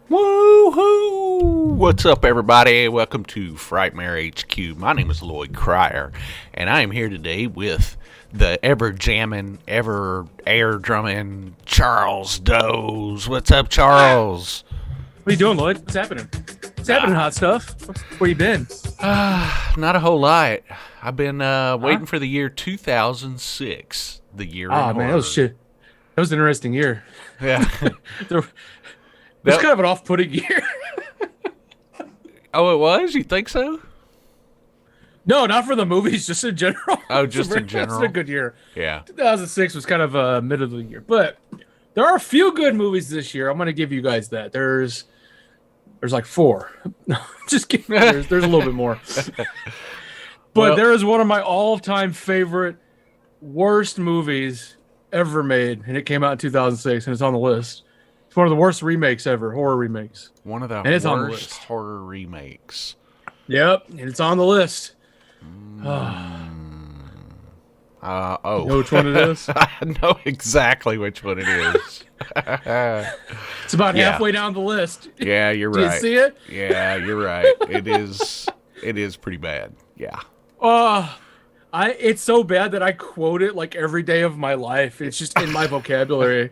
Woohoo! What's up, everybody? Welcome to Frightmare HQ. My name is Lloyd Cryer, and I am here today with the ever-jamming, ever-air-drumming Charles Doze. What's up, Charles? What are you doing, Lloyd? What's happening? What's happening, hot stuff? Where you been? Not a whole lot. I've been waiting for the year 2006, the year in man, horror. that was shit. That was an interesting year. Yeah. It was kind of an off-putting year. Oh, it was? You think so? No, not for the movies, just in general. Oh, just in general? It's a good year. Yeah. 2006 was kind of a middle of the year. But there are a few good movies this year. I'm going to give you guys that. There's like 4. No, just kidding. There's a little bit more. But there is one of my all-time favorite worst movies ever made, and it came out in 2006, and it's on the list. It's one of the worst remakes ever, horror remakes. One of the worst horror remakes. Yep, and it's on the list. Oh. You know which one it is? I know exactly which one it is. It's about halfway down the list. Yeah, you're right. Do you see it? Yeah, you're right. It is pretty bad. Yeah. It's so bad that I quote it like every day of my life. It's just in my vocabulary.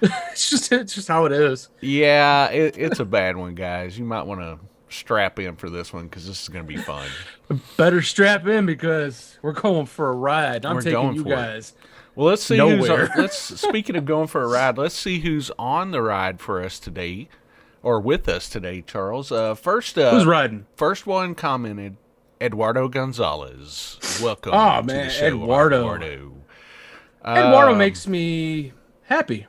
It's just how it is. Yeah, it's a bad one, guys. You might want to strap in for this one because this is going to be fun. Better strap in because we're going for a ride. I'm taking you guys. Well, let's see nowhere. Speaking of going for a ride, let's see who's on the ride for us today, or with us today, Charles. First, who's riding? First one commented, Eduardo Gonzalez. Welcome. Oh, to man, the show, Eduardo. Eduardo makes me happy.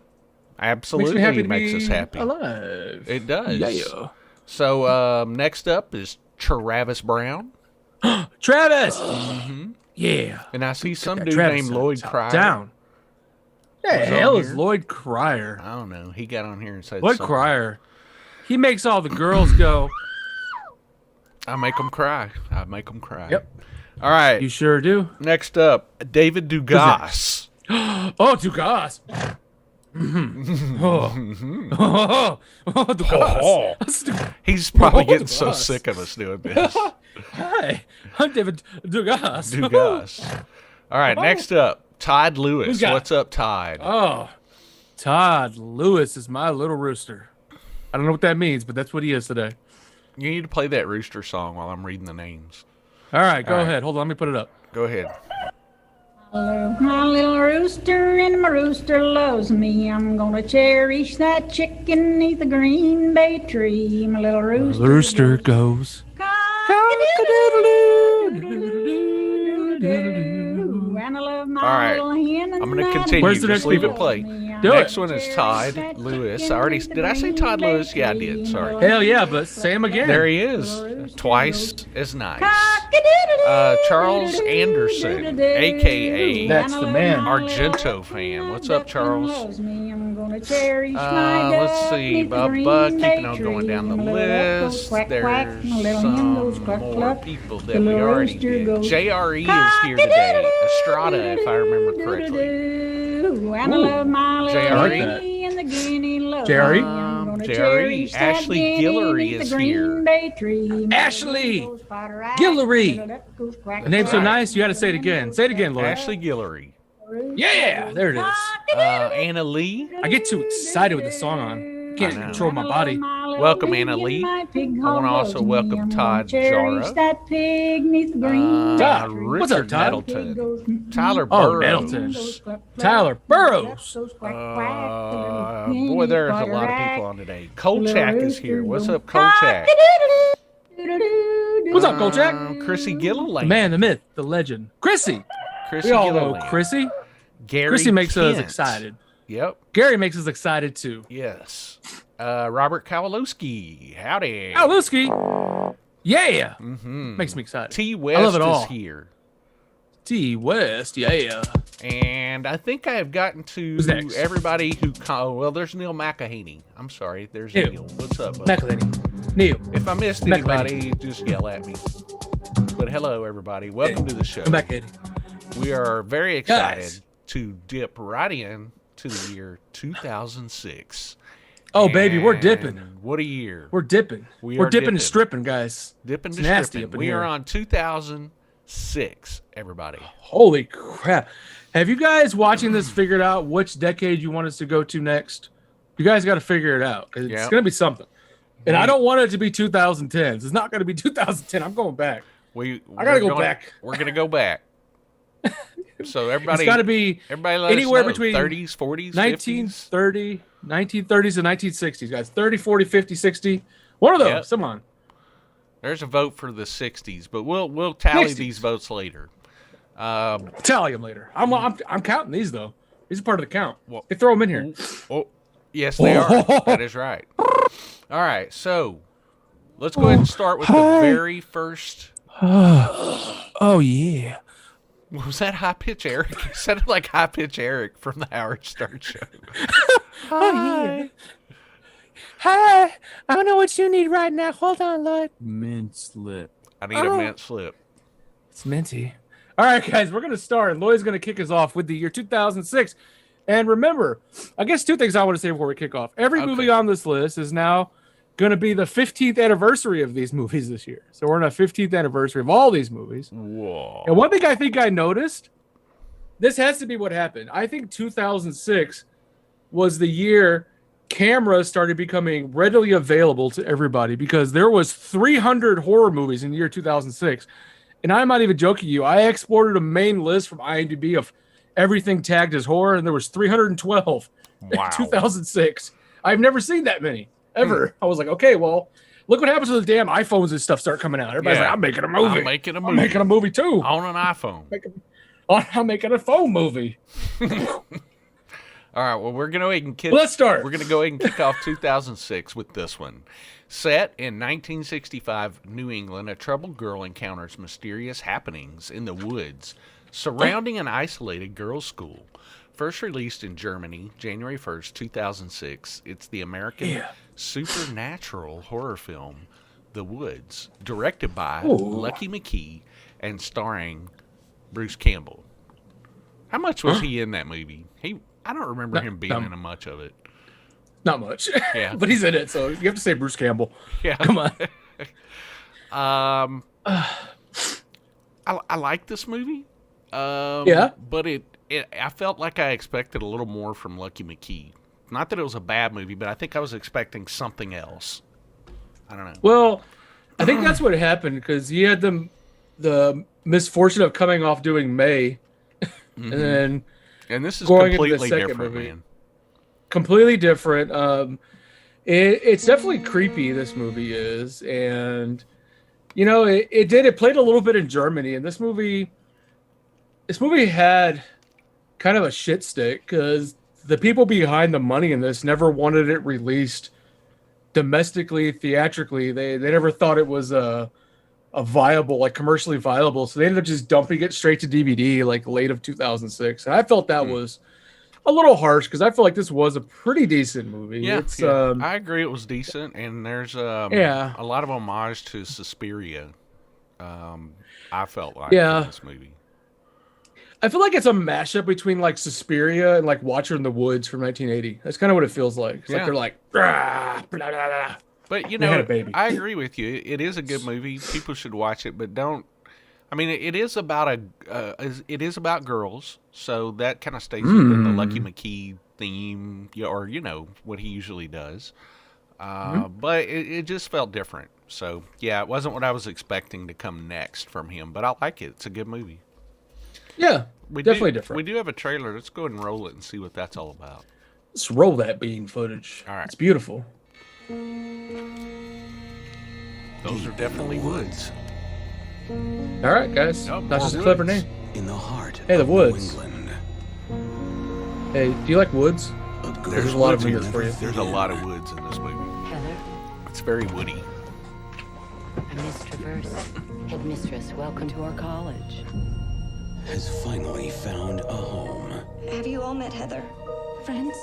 Absolutely, makes us happy. Alive. It does. Yeah. So next up is Travis Brown. Travis. Mm-hmm. Yeah. And I see some dude Travis named Lloyd Cryer. Down. The hell is Lloyd Cryer? I don't know. He got on here and said Lloyd something. Cryer. He makes all the girls go. I make them cry. Yep. All right. You sure do. Next up, David Dugas. Oh, Dugas. Dugas. He's probably getting Dugas. so sick of us doing this. Hi, I'm David Dugas. Dugas. All right, next up, Todd Lewis. got- What's up, Todd? Oh, Todd Lewis is my little rooster. I don't know what that means, but that's what he is today. You need to play that rooster song while I'm reading the names. All right, go All right. ahead. Hold on, let me put it up. Go ahead. I love my little rooster, and my rooster loves me. I'm gonna cherish that chicken neath the green bay tree. My little rooster. The rooster goes. And I love my All right. little hen. I'm going to continue. Where's the Just next leave it one? play. Do Next it. one is Todd Lewis. Did I say Todd Lewis? Yeah, I did. Sorry. Hell yeah, but say him again. There he is. Twice as nice. Charles Anderson, a.k.a. That's the man. Argento fan. What's up, Charles? Let's see. Keeping on going down the list. There's some more people that we already did. JRE is here today. Estrada, if I remember correctly. Jerry? Jerry. Ashley Guillory is here. Ashley Guillory. The name's so nice, you got to say it again. Say it again, Lloyd. Ashley Guillory. Yeah, there it is. Anna Lee. I get too excited with the song on. Can't control my body. Welcome, Anna Lee. I want to also welcome Todd Jara. What's up, Todd? Nettleton. Tyler Oh, Burrows. Nettleton. Tyler Burrows. Boy, there's a lot of people on today. Kolchak is here. What's up, Kolchak? What's up, Kolchak? Chrissy Gilliland. The man, the myth, the legend. Chrissy. Chrissy We all know Gilliland. Chrissy. Gary Chrissy makes us Kent. excited. Yep. Gary makes us excited too. Yes. Robert Kowalowski. Howdy. Aluski. Yeah. Mm-hmm. Makes me excited. T. I West love it all. is here. T West. Yeah. And I think I have gotten to Who's next? everybody who well, there's Neil McEhaney. I'm sorry. There's Ew. Neil. What's up, bud? McElhaney. Neil. If I missed anybody, just yell at me. But hello, everybody. Welcome to the show. Come back, Eddie. We are very excited Guys. to dip right in to the year 2006. Oh, baby, we're dipping. What a year. We're dipping. We're dipping and stripping, guys. Dipping It's and nasty stripping. up in We here. are on 2006, everybody. Holy crap. Have you guys watching this figured out which decade you want us to go to next? You guys got to figure it out. 'Cause it's Yep. going to be something. And I don't want it to be 2010s. It's not going to be 2010. I'm going back. I got to go back. We're going to go back. So everybody, It's got to be everybody let anywhere us know. between 30s, 40s, 1930, 1930s and 1960s, guys. 30, 40, 50, 60. One of those. Yep. Come on. There's a vote for the 60s, but we'll tally 60s. these votes later. Tally them later. I'm counting these, though. These are part of the count. Well- They throw them in here. Oh, yes, they are. That is right. All right, so let's go ahead and start with the very first. Oh, yeah. Was that high pitch Eric? It sounded like high pitch Eric from the Howard Stern Show. Hi. Hi. I don't know what you need right now. Hold on, Lloyd. Mint slip. I need a mint slip. It's minty. All right, guys, we're going to start. And Lloyd's going to kick us off with the year 2006. And remember, I guess two things I want to say before we kick off. Every movie on this list is now going to be the 15th anniversary of these movies this year. So we're on a 15th anniversary of all these movies. Whoa. And one thing I think I noticed, this has to be what happened. I think 2006 was the year cameras started becoming readily available to everybody because there was 300 horror movies in the year 2006. And I'm not even joking you. I exported a main list from IMDb of everything tagged as horror, and there was 312 Wow. in 2006. I've never seen that many, ever. I was like, okay, well, look what happens when the damn iPhones and stuff start coming out. Everybody's Yeah. like, I'm making a movie. I'm making a I'm movie. making a movie too. On an iPhone. I'm making a phone movie. All right, well, we're going to go ahead and kick. Let's start. We're going to go ahead and kick off 2006 with this one. Set in 1965 New England, a troubled girl encounters mysterious happenings in the woods surrounding an isolated girls' school. First released in Germany, January 1st, 2006, it's the American supernatural horror film, The Woods, directed by Lucky McKee and starring Bruce Campbell. How much was he in that movie? I don't remember him being in much of it. Not much. Yeah. But he's in it, so you have to say Bruce Campbell. Yeah. Come on. I like this movie. Yeah. But I felt like I expected a little more from Lucky McKee. Not that it was a bad movie, but I think I was expecting something else. I don't know. Well, I think that's what happened because he had the misfortune of coming off doing May, and then And this is going into the completely second different, movie. man. completely different. It's definitely creepy. This movie is, and you know, it played a little bit in Germany, and this movie had kind of a shit stick because the people behind the money in this never wanted it released domestically, theatrically. They never thought it was a viable, like commercially viable. So they ended up just dumping it straight to DVD like late of 2006. And I felt that was a little harsh because I feel like this was a pretty decent movie. Yeah, It's, I agree. It was decent, and there's a lot of homage to Suspiria. I felt like in this movie. I feel like it's a mashup between like Suspiria and like Watcher in the Woods from 1980. That's kind of what it feels like. It's like they're like, blah, blah, blah, blah. But you They had know, a baby. I agree with you. It is a good movie. People should watch it, but don't. I mean, it is about it is about girls, so that kind of stays within the Lucky McKee theme, or you know what he usually does. But it just felt different. So yeah, it wasn't what I was expecting to come next from him, but I like it. It's a good movie. Yeah, definitely different. We do have a trailer. Let's go ahead and roll it and see what that's all about. Let's roll that bean footage. All right. It's beautiful. Those are definitely woods. All right, guys. Nope, That's just a Woods. clever name. In the heart Hey, the of Woods. New England. Hey, do you like woods? There's a lot of them Woods here for you. There's a lot of woods in this movie. Heather, It's very woody. I'm Miss Traverse, headmistress. Welcome to our college. Has finally found a home. Have you all met Heather? Friends?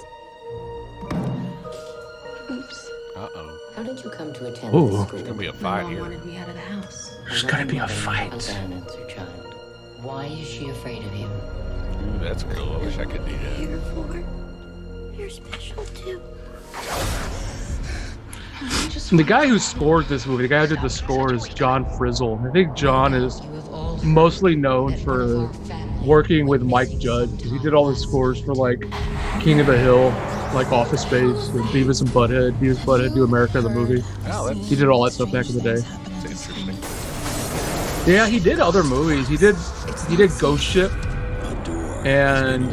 Oops. Uh-oh. How did you come to attend Ooh. this school? There's gonna be a My fight mom here. wanted me out of the house. There's gotta be a Nothing fight. abandons her child. Why is she afraid of you? Ooh, that's cool. I wish I could do that. Here for. You're special too. just And the guy who scored this movie, the guy who did the score, is John Frizzle. I think John is mostly known for working with Mike Judge. He did all the scores for like King of the Hill, like Office Space, and Beavis and Butthead, Do America the movie. Oh, He did all that stuff back in the day. that's interesting. Yeah, he did other movies. He did Ghost Ship, and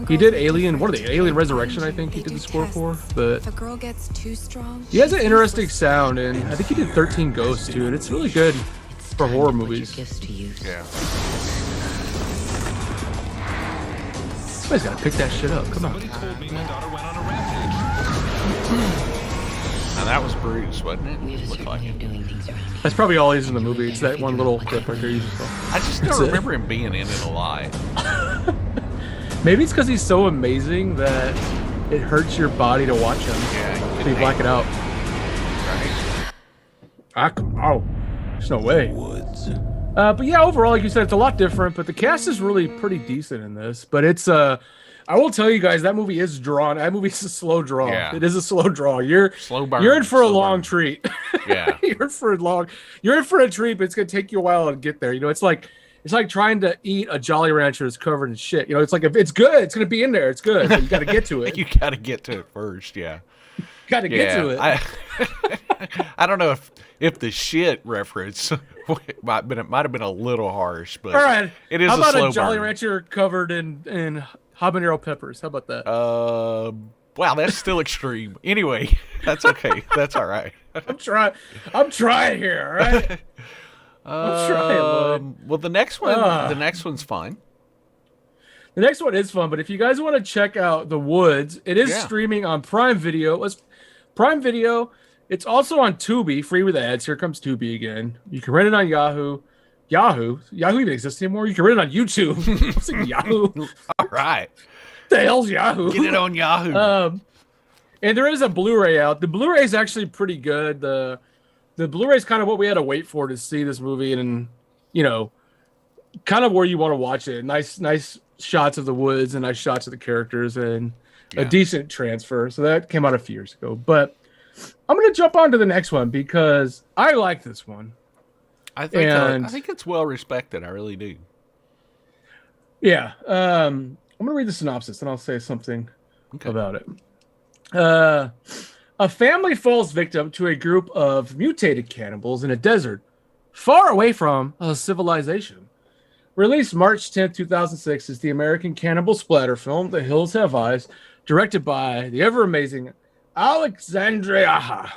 he did Alien. What are they? Alien Resurrection, I think he did the score for. But If a girl gets too strong, he has an interesting sound, and I think he did 13 Ghosts too, and it's really good for horror movies. gifts to use. Yeah. Somebody's gotta pick that shit up. Come on. Now that was Bruce, wasn't it? We have a Looked certain like way it. of doing things around here. That's probably all he's in the movie. It's that one little clip right there you just saw. I just That's don't it. remember him being in it a lot. Maybe it's because he's so amazing that it hurts your body to watch him. Yeah, So you black it out. Right. There's no way. Woods. But yeah, overall, like you said, it's a lot different. But the cast is really pretty decent in this. But it's I will tell you guys, that movie is drawn. That movie's a slow draw. Yeah. It is a slow draw. You're Slow burn. You're in for a slow long burn. treat. Yeah. You're in for a treat, but it's gonna take you a while to get there. You know, it's like trying to eat a Jolly Rancher that's covered in shit. You know, it's like if it's good, it's gonna be in there. It's good. But you got to get to it. You got to get to it first, yeah. Got to get to it. I don't know if the shit reference might have been a little harsh, but All right. it is How about a slow a Jolly burn. Rancher covered in habanero peppers? How about that? Wow, that's still extreme. Anyway, that's okay. That's all right. I'm trying here. All right. I'm trying, bud. Well, the next one's fun. The next one is fun, but if you guys want to check out The Woods, it is Yeah. streaming on Prime Video. Prime Video. It's also on Tubi, free with ads. Here comes Tubi again. You can rent it on Yahoo. Yahoo even exists anymore. You can rent it on YouTube. I was thinking Yahoo. All right, The hell's Yahoo? get it on Yahoo. And there is a Blu-ray out. The Blu-ray is actually pretty good. The Blu-ray is kind of what we had to wait for to see this movie, and you know, kind of where you want to watch it. Nice shots of the woods and nice shots of the characters, and a decent transfer. So that came out a few years ago. But I'm gonna jump on to the next one because I like this one. I think it's well respected. I really do. Yeah. I'm gonna read the synopsis and I'll say something about it. A family falls victim to a group of mutated cannibals in a desert far away from a civilization. Released March 10th, 2006, is the American cannibal splatter film The Hills Have Eyes, directed by the ever-amazing Alexandre Aja.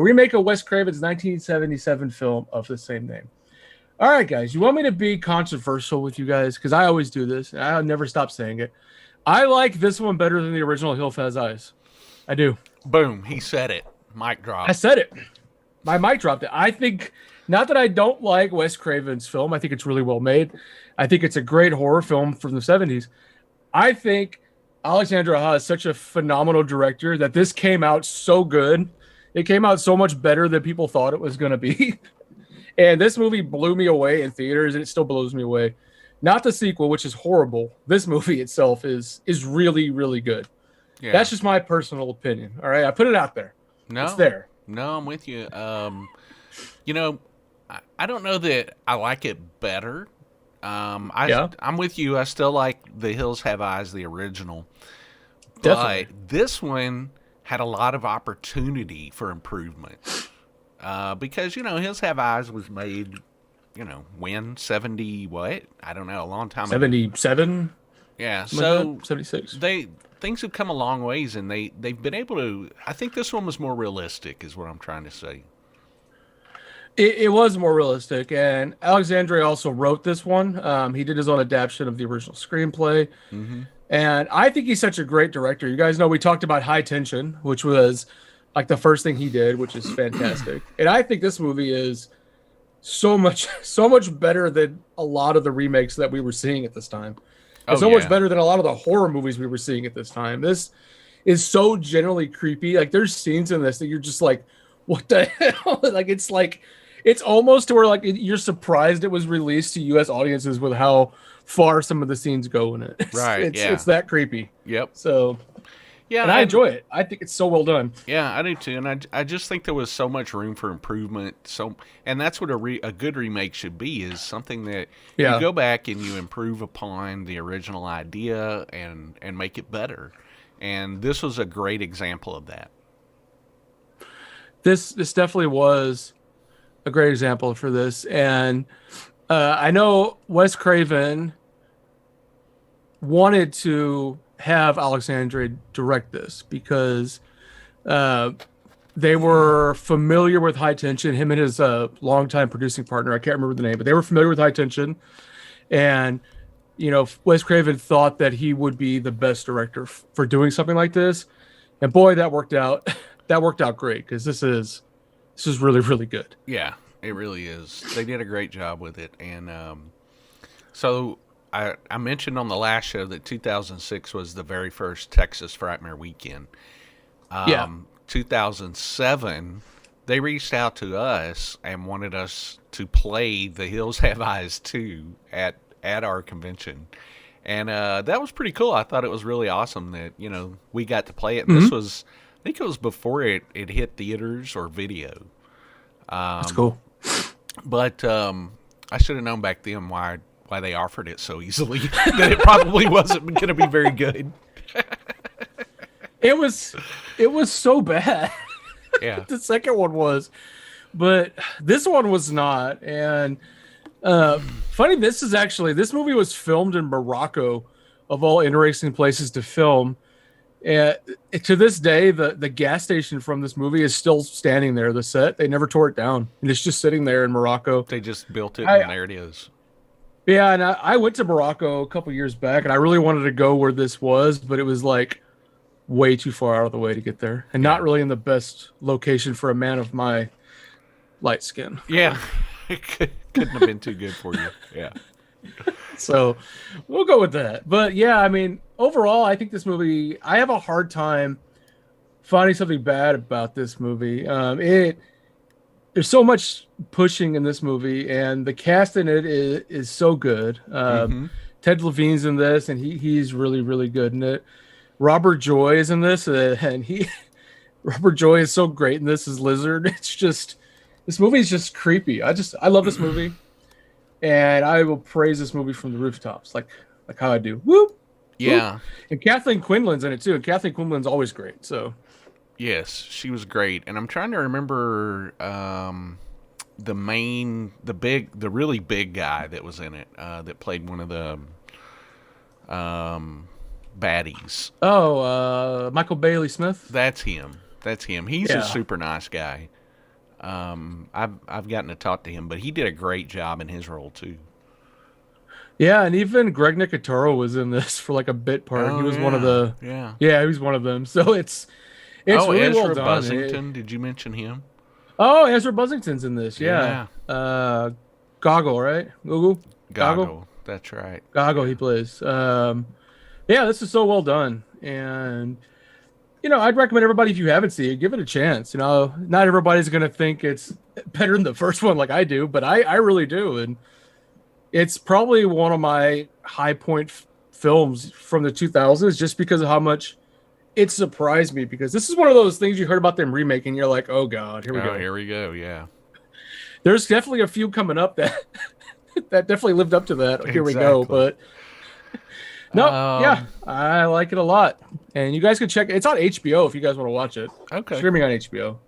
Remake of Wes Craven's 1977 film of the same name. All right, guys, you want me to be controversial with you guys? Because I always do this, and I'll never stop saying it. I like this one better than the original Hills Has Eyes. I do. Boom, he said it. Mic drop. I said it. My mic dropped it. I think, not that I don't like Wes Craven's film. I think it's really well made. I think it's a great horror film from the 70s. I think Alexandre Aja is such a phenomenal director that this came out so good. It came out so much better than people thought it was going to be. And this movie blew me away in theaters, and it still blows me away. Not the sequel, which is horrible. This movie itself is really, really good. Yeah. That's just my personal opinion. All right, I put it out there. No, It's there. No, I'm with you. You know, I don't know that I like it better. I'm with you. I still like The Hills Have Eyes, the original. Definitely. But this one had a lot of opportunity for improvement. Because, you know, Hills Have Eyes was made, you know, when? 70 what? I don't know, a long time ago. 77? Yeah, Something so like that? 76. things have come a long ways, and they've been able to. I think this one was more realistic, is what I'm trying to say. It was more realistic, and Alexandre also wrote this one. He did his own adaptation of the original screenplay, and I think he's such a great director. You guys know we talked about High Tension, which was like the first thing he did, which is fantastic. And I think this movie is so much better than a lot of the remakes that we were seeing at this time. It's so much better than a lot of the horror movies we were seeing at this time. This is so generally creepy. Like there's scenes in this that you're just like, what the hell? It's almost to where like you're surprised it was released to U.S. audiences with how far some of the scenes go in it. Right, It's that creepy. Yep. So Yeah, and I enjoy it. I think it's so well done. Yeah, I do too, and I just think there was so much room for improvement. And that's what a good remake should be, is something that Yeah. you go back and you improve upon the original idea and make it better. And this was a great example of that. This definitely was a great example for this, and I know Wes Craven wanted to have Alexandre direct this because they were familiar with High Tension. Him and his longtime producing partner, I can't remember the name, but they were familiar with High Tension, and Wes Craven thought that he would be the best director for doing something like this, and boy, that worked out. That worked out great because this is really, really good. Yeah, it really is. They did a great job with it, and so I mentioned on the last show that 2006 was the very first Texas Frightmare weekend. 2007, they reached out to us and wanted us to play The Hills Have Eyes 2 at our convention. And that was pretty cool. I thought it was really awesome that, we got to play it. And this was, I think it was before it hit theaters or video. That's cool. But I should have known back then why they offered it so easily, that it probably wasn't going to be very good. It was so bad. Yeah. The second one was, but this one was not. And funny, this movie was filmed in Morocco, of all interesting places to film. And to this day, the gas station from this movie is still standing there. The set, they never tore it down, and it's just sitting there in Morocco. They just built it, and there it is. Yeah, and I went to Morocco a couple years back, and I really wanted to go where this was, but it was like way too far out of the way to get there, and not really in the best location for a man of my light skin. Yeah, it couldn't have been too good for you. Yeah. So we'll go with that. But yeah, I mean, overall, I think this movie, I have a hard time finding something bad about this movie. There's so much pushing in this movie, and the cast in it is so good. Ted Levine's in this, and he's really, really good in it. Robert Joy is in this, and Robert Joy is so great in this as Lizard. It's just, this movie is just creepy. I love this movie, and I will praise this movie from the rooftops, like how I do. Whoop. Yeah. Whoop. And Kathleen Quinlan's in it too, and Kathleen Quinlan's always great. So. Yes, she was great, and I'm trying to remember the really big guy that was in it, that played one of the baddies. Oh, Michael Bailey Smith. That's him. He's a super nice guy. I've gotten to talk to him, but he did a great job in his role too. Yeah, and even Greg Nicotero was in this for like a bit part. He was one of the he was one of them. So it's really Ezra well done. Buzzington. Did you mention him? Oh, Ezra Buzzington's in this. Yeah. Goggle, right? Goggle. That's right. Goggle, he plays. This is so well done, and I'd recommend everybody, if you haven't seen it, give it a chance. Not everybody's gonna think it's better than the first one like I do, but I really do, and it's probably one of my high point films from the 2000s, just because of how much it surprised me, because this is one of those things you heard about them remaking. You're like, oh God, here we go. Here we go. Yeah. There's definitely a few coming up that definitely lived up to that. Here we go. But I like it a lot. And you guys can check it. It's on HBO if you guys want to watch it. Okay. Streaming on HBO.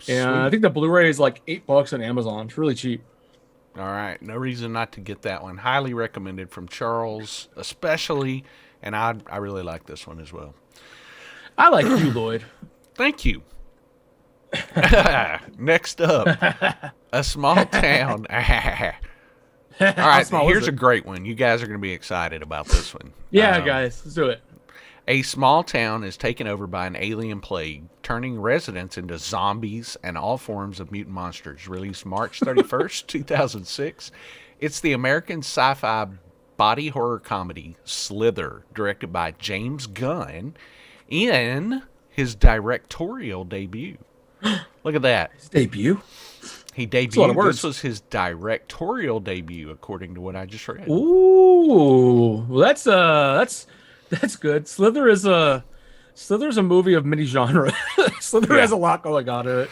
Sweet. And I think the Blu-ray is like $8 on Amazon. It's really cheap. All right. No reason not to get that one. Highly recommended from Charles, especially. And I really like this one as well. I like you, Lloyd. Thank you. Next up, a small town. All right, here's a great one. You guys are going to be excited about this one. Yeah, guys, let's do it. A small town is taken over by an alien plague, turning residents into zombies and all forms of mutant monsters. Released March 31st, 2006. It's the American sci-fi body horror comedy Slither, directed by James Gunn, in his directorial debut. Look at that. His debut? He debuted. This was his directorial debut, according to what I just read. Ooh, well, that's good. Slither is a Slither's a movie of many genres. Slither Yeah. has a lot going on in it.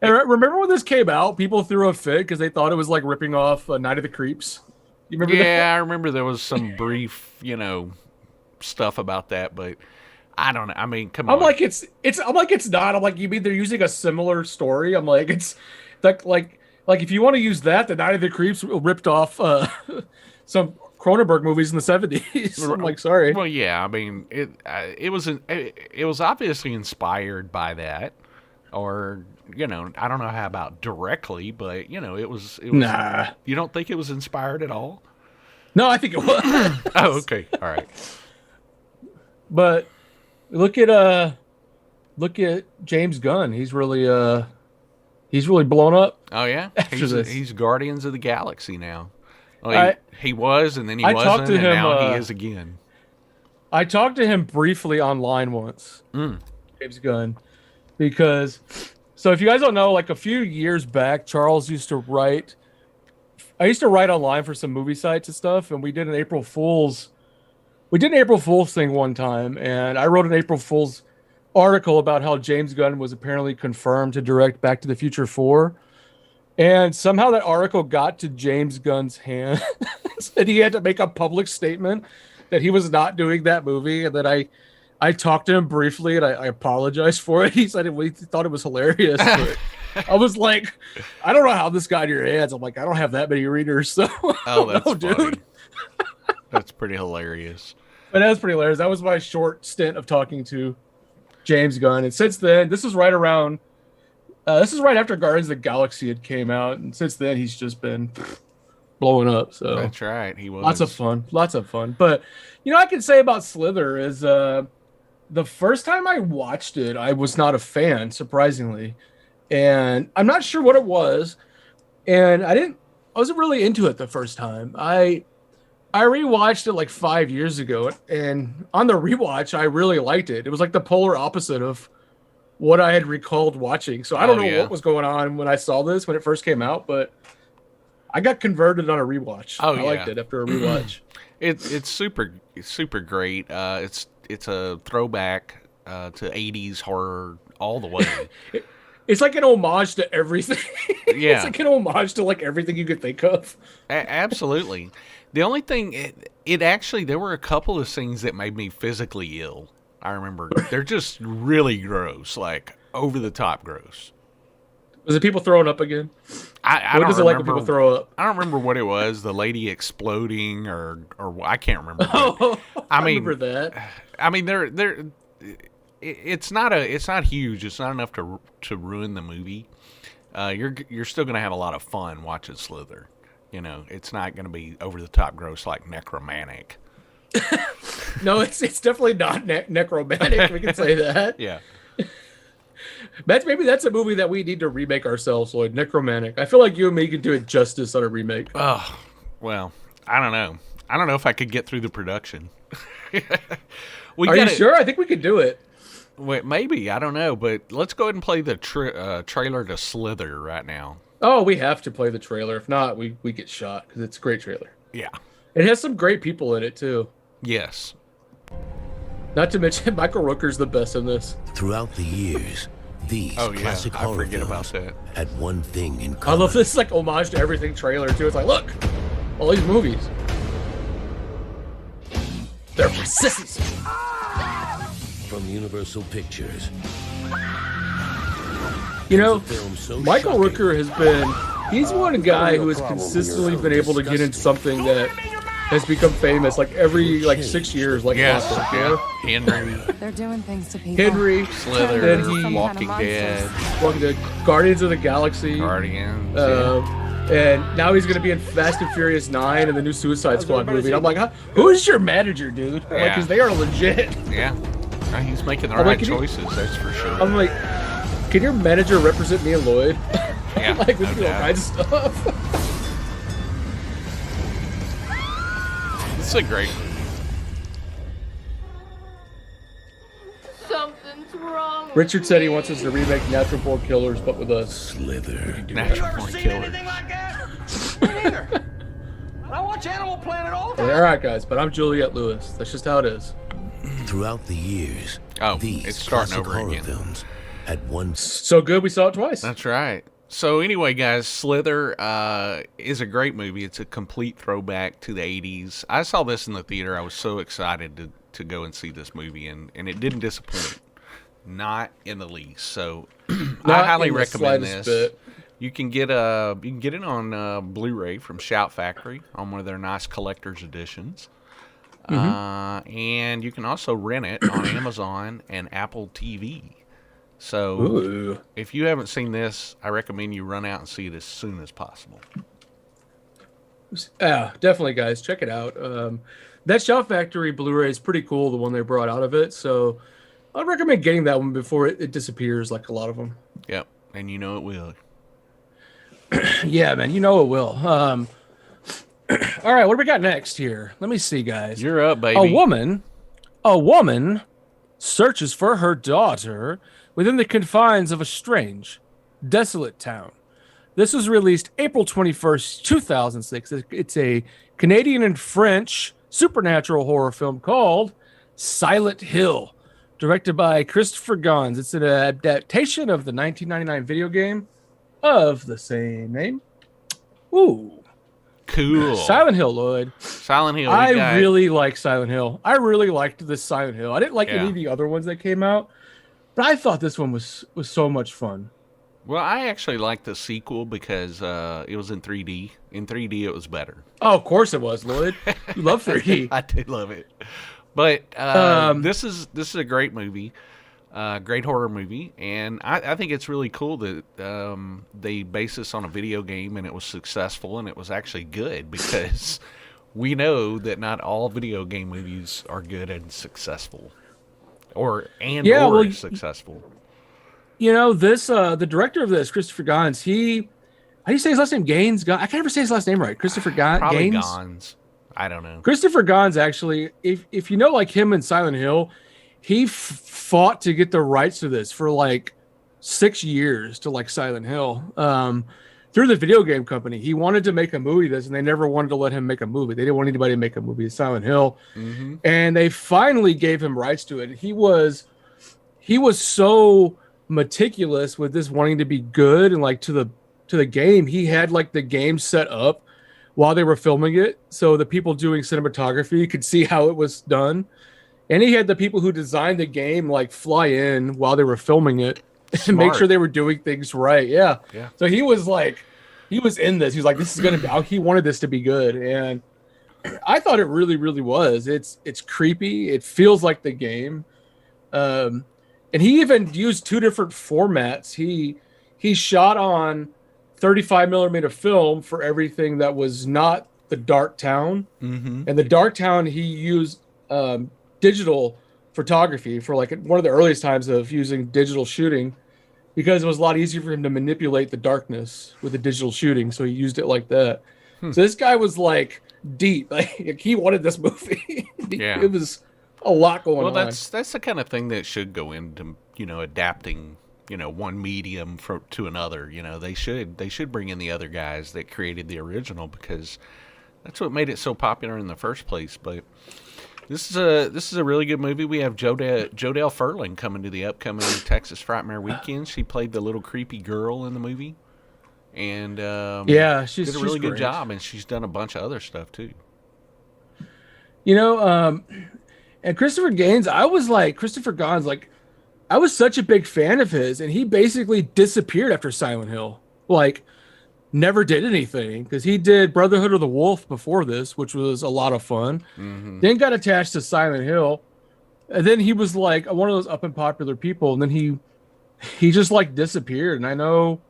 And remember when this came out, people threw a fit because they thought it was like ripping off Night of the Creeps. You remember that? Yeah, I remember there was some brief, stuff about that, but I don't know. I mean, come I'm on. like it's not. I'm like, you mean they're using a similar story? I'm like, it's like if you want to use that, the Night of the Creeps ripped off some Cronenberg movies in the 70s. I'm like, sorry. Well, yeah, I mean, it was obviously inspired by that, or I don't know how about directly, but it was. Nah. You don't think it was inspired at all? No, I think it was. Oh, okay, all right. But look at James Gunn. He's really blown up. Oh yeah, After this. he's Guardians of the Galaxy now. Well, he was, and then he I wasn't, talked to and him, now he is again. I talked to him briefly online once, James Gunn, because so if you guys don't know, like a few years back, Charles used to write. I used to write online for some movie sites and stuff, and we did an April Fool's thing one time, and I wrote an April Fool's article about how James Gunn was apparently confirmed to direct Back to the Future 4. And somehow that article got to James Gunn's hand, and he had to make a public statement that he was not doing that movie. And then I talked to him briefly, and I apologized for it. He said he thought it was hilarious. But I was like, I don't know how this got in your hands. I'm like, I don't have that many readers, so Oh, that's no, funny. dude. That's pretty hilarious. But that was pretty hilarious. That was my short stint of talking to James Gunn. And since then, this is right after Guardians of the Galaxy had came out. And since then, he's just been blowing up. So That's right. He was. lots of fun. But, I can say about Slither is the first time I watched it, I was not a fan, surprisingly. And I'm not sure what it was. And I wasn't really into it the first time. I rewatched it like 5 years ago, and on the rewatch, I really liked it. It was like the polar opposite of what I had recalled watching. So I don't know what was going on when I saw this when it first came out, but I got converted on a rewatch. Oh, I liked it after a rewatch. It's super great. It's a throwback to 80s horror all the way. It's like an homage to everything. Yeah. It's like an homage to like everything you could think of. Absolutely. The only thing, there were a couple of scenes that made me physically ill. I remember they're just really gross, like over the top gross. Was it people throwing up again? I What don't does it like remember. when people throw up? I don't remember what it was. The lady exploding, or I can't remember. Oh, I mean, remember that. I mean, it's not huge. It's not enough to ruin the movie. You're still gonna have a lot of fun watching Slither. It's not gonna be over the top gross like Necromantic. No, it's definitely not necromantic. We can say that. Yeah. Maybe that's a movie that we need to remake ourselves, Lloyd. Necromantic. I feel like you and me could do it justice on a remake. Oh, well, I don't know. I don't know if I could get through the production. Are you sure? I think we could do it. Wait, maybe. I don't know. But let's go ahead and play the trailer to Slither right now. Oh, we have to play the trailer. If not, we get shot because it's a great trailer. Yeah. It has some great people in it, too. Yes. Not to mention, Michael Rooker's the best in this. Throughout the years, these classic I horror forget about films that. had one thing in I common. love this like homage to everything trailer, too. It's like, look, all these movies. They're for sissies. From Universal Pictures. Michael Rooker he's one guy who has consistently been able to get in something that has become famous like every 6 years, like Yes. Awesome, Henry, They're doing things to people. Henry, Slither, Then he- Walking Dead, Walking Dead, Guardians of the Galaxy, Guardians. and now he's going to be in Fast and Furious 9 and the new Suicide Squad movie. And I'm like, who is your manager, dude? Like, Yeah. because they are legit. Yeah. He's making the I'm right like, choices, that's for sure. I'm like, can your manager represent me and Lloyd? Yeah, Like, we no can do all doubt. kinds of stuff. It's a great. Something's wrong. Richard said he wants us to remake Natural Born Killers, but with us. Slither. Natural Born Killer. like that? Me neither. I watch Animal Planet all the time. All right, guys, but I'm Juliette Lewis. That's just how it is. Throughout the years, Oh, these it's starting classic over horror again. films had once So good we saw it twice. That's right. So anyway, guys, Slither is a great movie. It's a complete throwback to the 80s. I saw this in the theater. I was so excited to go and see this movie, and it didn't disappoint. Not in the least. So I highly recommend this. Bit. You can get it on Blu-ray from Shout Factory on one of their nice collector's editions. And you can also rent it on Amazon and Apple TV. So Ooh. if you haven't seen this, I recommend you run out and see it as soon as possible. Yeah, definitely, guys. Check it out. That Shout Factory Blu-ray is pretty cool, the one they brought out of it. So I'd recommend getting that one before it disappears like a lot of them. Yep, and you know it will. Yeah, man, you know it will. All right, what do we got next here? Let me see, guys. You're up, baby. A woman searches for her daughter within the confines of a strange, desolate town. This was released April 21st, 2006. It's a Canadian and French supernatural horror film called Silent Hill, directed by Christopher Gans. It's an adaptation of the 1999 video game of the same name. Ooh. Cool. Silent Hill, Lloyd. Silent Hill. I really like Silent Hill. I really liked this Silent Hill. I didn't like any of the other ones that came out, but I thought this one was so much fun. Well, I actually liked the sequel because it was in 3D. In 3D, it was better. Oh, of course it was, Lloyd. You love 3D. I did love it. But this is a great movie, great horror movie, and I think it's really cool that they base this on a video game and it was successful and it was actually good because we know that not all video game movies are good and successful, or successful. You know, this the director of this, Christopher Gans, how do you say his last name? Gaines? I can never say his last name right. Christopher Probably Gaines? Gans. I don't know. Christopher Gans, actually, if you know, like him in Silent Hill, he fought to get the rights to this for like 6 years to like Silent Hill through the video game company. He wanted to make a movie this, and they never wanted to let him make a movie. They didn't want anybody to make a movie of Silent Hill, and they finally gave him rights to it. He was so meticulous with this wanting to be good, and like to the game, he had like the game set up while they were filming it, so the people doing cinematography could see how it was done. And he had the people who designed the game like fly in while they were filming it and make sure they were doing things right. Yeah. So he was in this. He was like, this is going to be, he wanted this to be good. And I thought it really, really was. It's creepy. It feels like the game. And he even used 2 different formats. He shot on 35 millimeter film for everything that was not the Dark Town. And the Dark Town, he used digital photography for like one of the earliest times of using digital shooting, because it was a lot easier for him to manipulate the darkness with the digital shooting. So he used it like that. So this guy was like deep. Like he wanted this movie. Yeah. It was a lot going on. Well, that's the kind of thing that should go into, adapting, one medium to another. They should bring in the other guys that created the original, because that's what made it so popular in the first place. But this is a really good movie. We have Jodelle Furling coming to the upcoming Texas Frightmare weekend. She played the little creepy girl in the movie, and she's did a really good job. And she's done a bunch of other stuff too. And Christopher Gans, I was such a big fan of his, and he basically disappeared after Silent Hill. Like, never did anything, because he did Brotherhood of the Wolf before this, which was a lot of fun. Then got attached to Silent Hill, and then he was like one of those up and popular people, and then he just like disappeared. And I know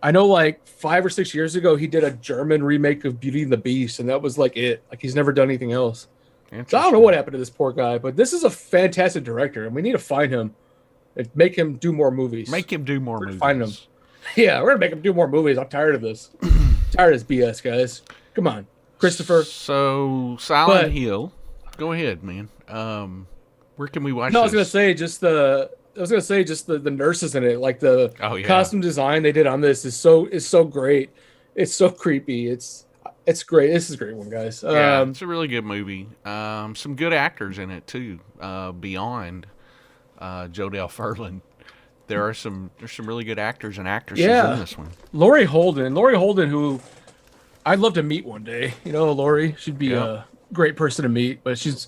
like 5 or 6 years ago he did a German remake of Beauty and the Beast, and that was like it. Like he's never done anything else. So I don't know what happened to this poor guy, but this is a fantastic director, and we need to find him and make him do more movies. Make him do more movies. Find him. Yeah, we're gonna make him do more movies. I'm tired of this. Tired of this BS, guys. Come on, Christopher. So Silent Hill. Go ahead, man. Where can we watch? No, this? I was gonna say just the nurses in it, like the costume design they did on this is so great. It's so creepy. It's great. This is a great one, guys. Yeah, it's a really good movie. Some good actors in it too. Beyond Jodelle Ferland, there's some really good actors and actresses in this one. Laurie Holden, who I'd love to meet one day. You know, Laurie, she'd be a great person to meet, but she's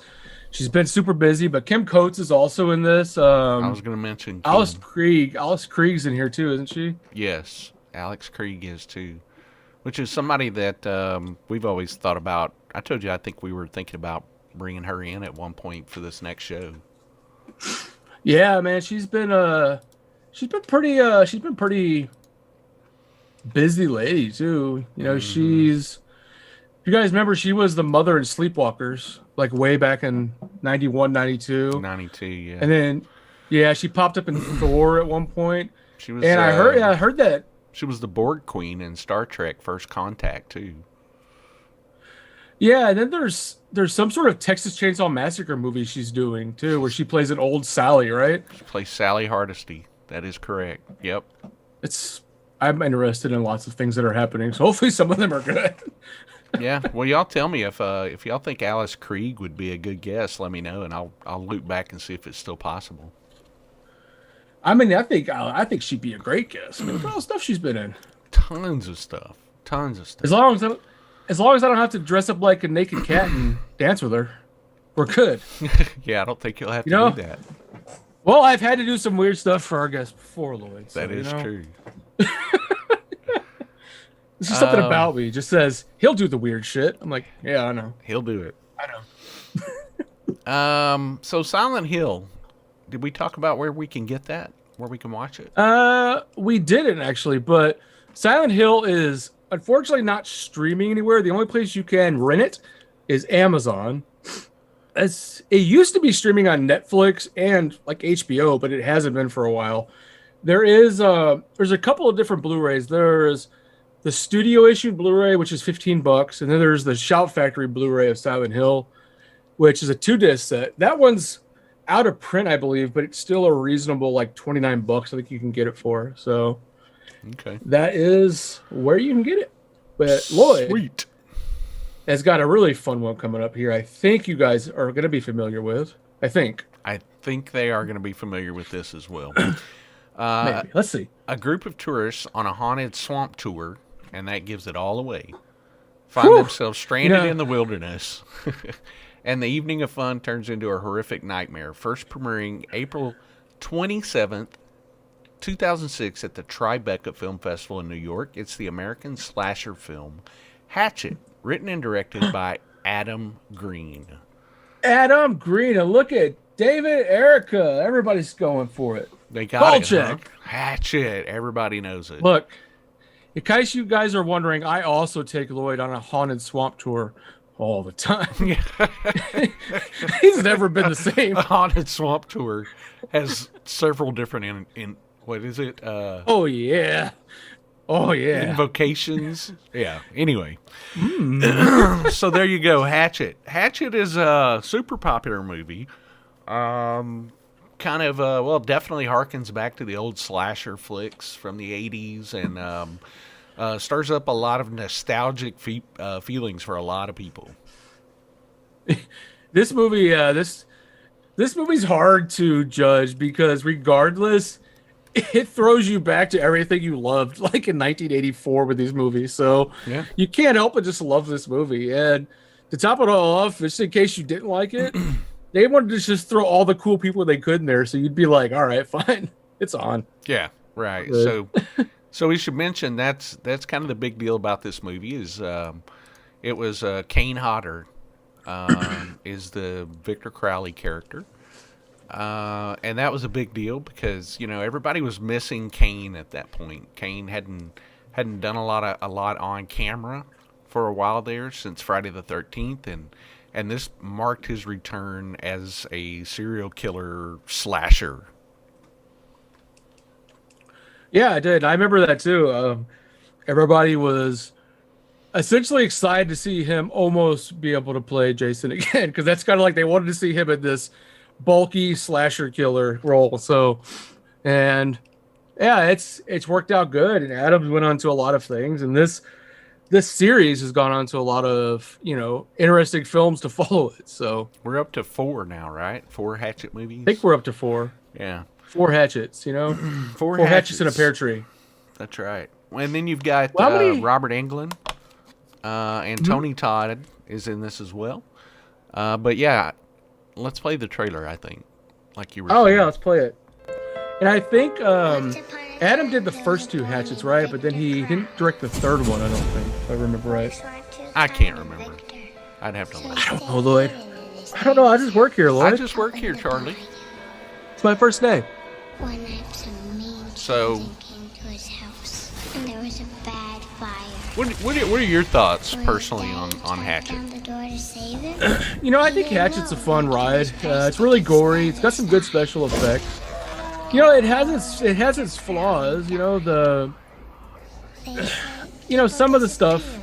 been super busy. But Kim Coates is also in this. I was going to mention Kim. Alice Krieg. Alice Krieg's in here too, isn't she? Yes, Alex Krieg is too, which is somebody that we've always thought about. I told you I think we were thinking about bringing her in at one point for this next show. Yeah, man, she's been pretty busy lady too. You know, if you guys remember, she was the mother in Sleepwalkers, like way back in 91, 92. 92, yeah. And then, she popped up in Thor at one point. She was, and I heard that she was the Borg Queen in Star Trek First Contact too. Yeah, and then there's some sort of Texas Chainsaw Massacre movie she's doing too, where she plays an old Sally, right? She plays Sally Hardesty. That is correct. Yep. I'm interested in lots of things that are happening, so hopefully some of them are good. Yeah. Well, y'all tell me if y'all think Alice Krieg would be a good guess. Let me know, and I'll loop back and see if it's still possible. I mean, I think she'd be a great guess. I mean, look at all the stuff she's been in. Tons of stuff. As long as I don't have to dress up like a naked cat and dance with her, we're good. Yeah, I don't think you'll have to do that. Well, I've had to do some weird stuff for our guests before, Lloyd. So, that is true. This is something about me. It just says he'll do the weird shit. I'm like, yeah, I know. He'll do it. I know. So Silent Hill. Did we talk about where we can get that? Where we can watch it? We didn't actually, but Silent Hill is unfortunately not streaming anywhere. The only place you can rent it is Amazon. It used to be streaming on Netflix and like HBO, but it hasn't been for a while. There's a couple of different Blu-rays. There's the studio issued Blu-ray, which is $15, and then there's the Shout Factory Blu-ray of Silent Hill, which is a 2-disc set. That one's out of print, I believe, but it's still a reasonable like $29. I think you can get it for. So, okay, that is where you can get it. But Lloyd, sweet, has got a really fun one coming up here. I think you guys are going to be familiar with. I think they are going to be familiar with this as well. Maybe. Let's see. A group of tourists on a haunted swamp tour, and that gives it all away, find themselves stranded in the wilderness. And the evening of fun turns into a horrific nightmare. First premiering April 27th, 2006 at the Tribeca Film Festival in New York. It's the American slasher film Hatchet, written and directed by Adam Green. Adam Green, and look at David, Erica. Everybody's going for it. They got it. Check. Huh? Hatchet. Everybody knows it. Look, in case you guys are wondering, I also take Lloyd on a haunted swamp tour all the time. He's never been the same. A haunted swamp tour has several different in what is it? Oh yeah. Invocations. Yeah. Anyway. So there you go. Hatchet. Hatchet is a super popular movie. Kind of, definitely harkens back to the old slasher flicks from the 80s and stirs up a lot of nostalgic feelings for a lot of people. This movie, this movie's hard to judge because regardless, it throws you back to everything you loved, like in 1984 with these movies. So you can't help but just love this movie. And to top it all off, just in case you didn't like it, they wanted to just throw all the cool people they could in there, so you'd be like, all right, fine, it's on. Yeah, right. So we should mention that's kind of the big deal about this movie is it was Kane Hodder is the Victor Crowley character, and that was a big deal because everybody was missing Kane at that point. Kane hadn't done a lot on camera for a while there since Friday the 13th, and this marked his return as a serial killer slasher. Yeah, I did. I remember that too. Everybody was essentially excited to see him almost be able to play Jason again, because that's kind of like they wanted to see him in this bulky slasher killer role. So, and yeah, it's worked out good. And Adams went on to a lot of things, and this this series has gone on to a lot of, interesting films to follow it. So We're up to 4 now, right? 4 Hatchet movies. I think we're up to 4. Yeah. 4 hatchets, 4 hatchets in a pear tree. That's right. And then you've got Well, how many- Robert Englund and Tony Todd is in this as well. But yeah, let's play the trailer, I think. Like you were Oh saying. yeah, let's play it. And I think Adam did the first 2 hatchets, right? But then he didn't direct the third one, I don't think, if I remember right. I can't remember. I'd have to look. I don't know, Lloyd. I don't know. I just work here, Lloyd. I just work here, Charlie. It's my first day. One night some mean So- children came to his house, and there was a bad fire. What are your thoughts personally on Hatchet? Down the door to save him. I think Hatchet's a fun ride. It's really gory. It's got some good special effects. It has its flaws. Some of the stuff,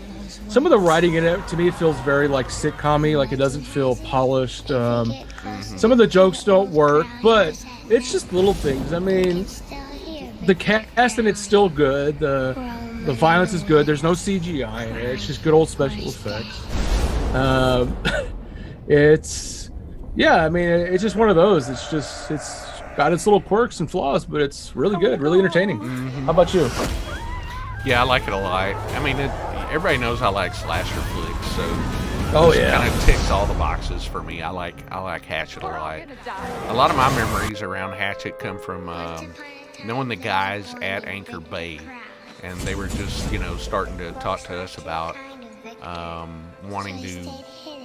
some of the writing in it to me feels very like sitcom-y, like it doesn't feel polished. Some of the jokes don't work, but it's just little things. I mean, the cast in it's still good. The violence is good. There's no CGI in it. It's just good old special effects. It's just one of those. It's got its little quirks and flaws, but it's really good, really entertaining. How about you? Yeah, I like it a lot. I mean, everybody knows I like slasher flicks, so Oh it yeah. kind of ticks all the boxes for me. I like Hatchet a lot. A lot of my memories around Hatchet come from knowing the guys at Anchor Bay, and they were just starting to talk to us about wanting to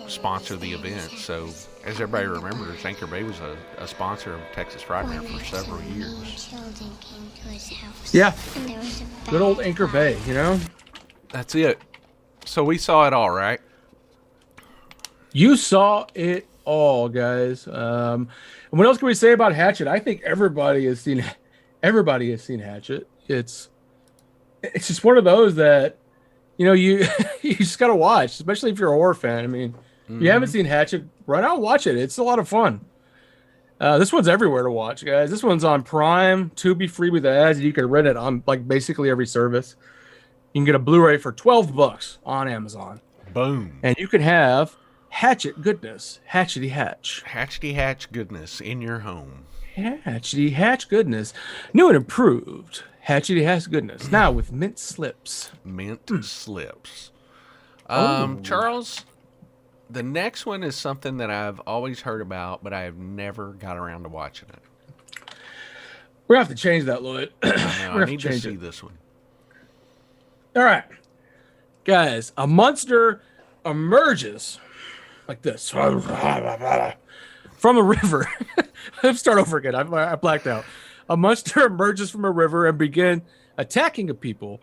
sponsor the event. So as everybody remembers, Anchor Bay was a sponsor of Texas Frightmare for several years. Children came to his house, Yeah. and there was a Good old Anchor Bay, That's it. So we saw it all, right? You saw it all, guys. And what else can we say about Hatchet? I think everybody has seen Hatchet. It's just one of those that you you just gotta watch, especially if you're a horror fan. I mean, if you haven't seen Hatchet, run out and watch it. It's a lot of fun. This one's everywhere to watch, guys. This one's on Prime, Tubi free with ads. You can rent it on like basically every service. You can get a Blu-ray for $12 on Amazon. Boom. And you can have Hatchet goodness, Hatchety Hatch. Hatchety Hatch goodness in your home. Hatchety Hatch goodness. New and improved Hatchety Hatch goodness. Now with mint slips. Mint slips. Oh. Charles, the next one is something that I've always heard about, but I have never got around to watching it. We're going to have to change that, Lloyd. Now, I need to see this one. All right. Guys, a monster emerges like this from a river. Let's start over again. I blacked out. A monster emerges from a river and begins attacking people.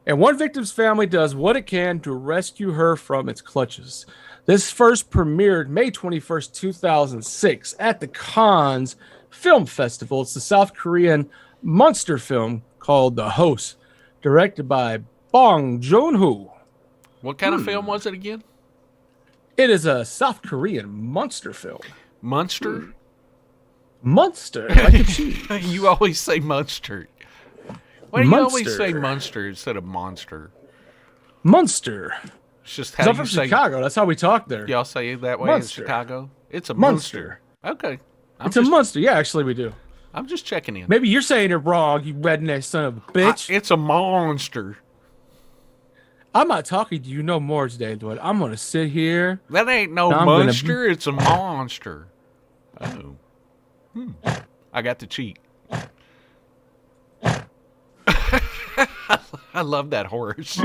And one victim's family does what it can to rescue her from its clutches. This first premiered May 21st, 2006 at the Cannes Film Festival. It's the South Korean monster film called The Host, directed by Bong Joon-ho. What kind of film was it again? It is a South Korean monster film. Monster? Monster, like a cheese. You always say monster. Why do you always Monster. say monster instead of monster? Monster. It's just 'Cause how I'm you from say. Chicago. That's how we talk there. Y'all say it that way Monster. in Chicago? It's a Monster. monster. Okay. It's a monster. Yeah, actually, we do. I'm just checking in. Maybe you're saying it wrong, you redneck son of a bitch. It's a monster. I'm not talking to you no more today, Lloyd. I'm going to sit here. That ain't no I'm gonna- monster. It's a monster. Oh. I got the cheat. I love that horse.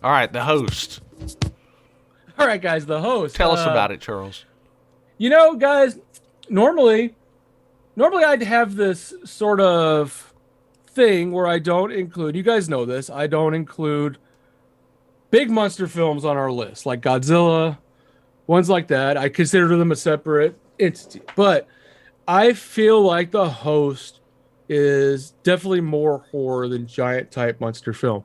All right, The Host. All right, guys, The Host. Tell us about it, Charles. Guys, normally I'd have this sort of thing where I don't include, you guys know this, I don't include big monster films on our list, like Godzilla, ones like that. I consider them a separate entity. But I feel like The Host is definitely more horror than giant type monster film.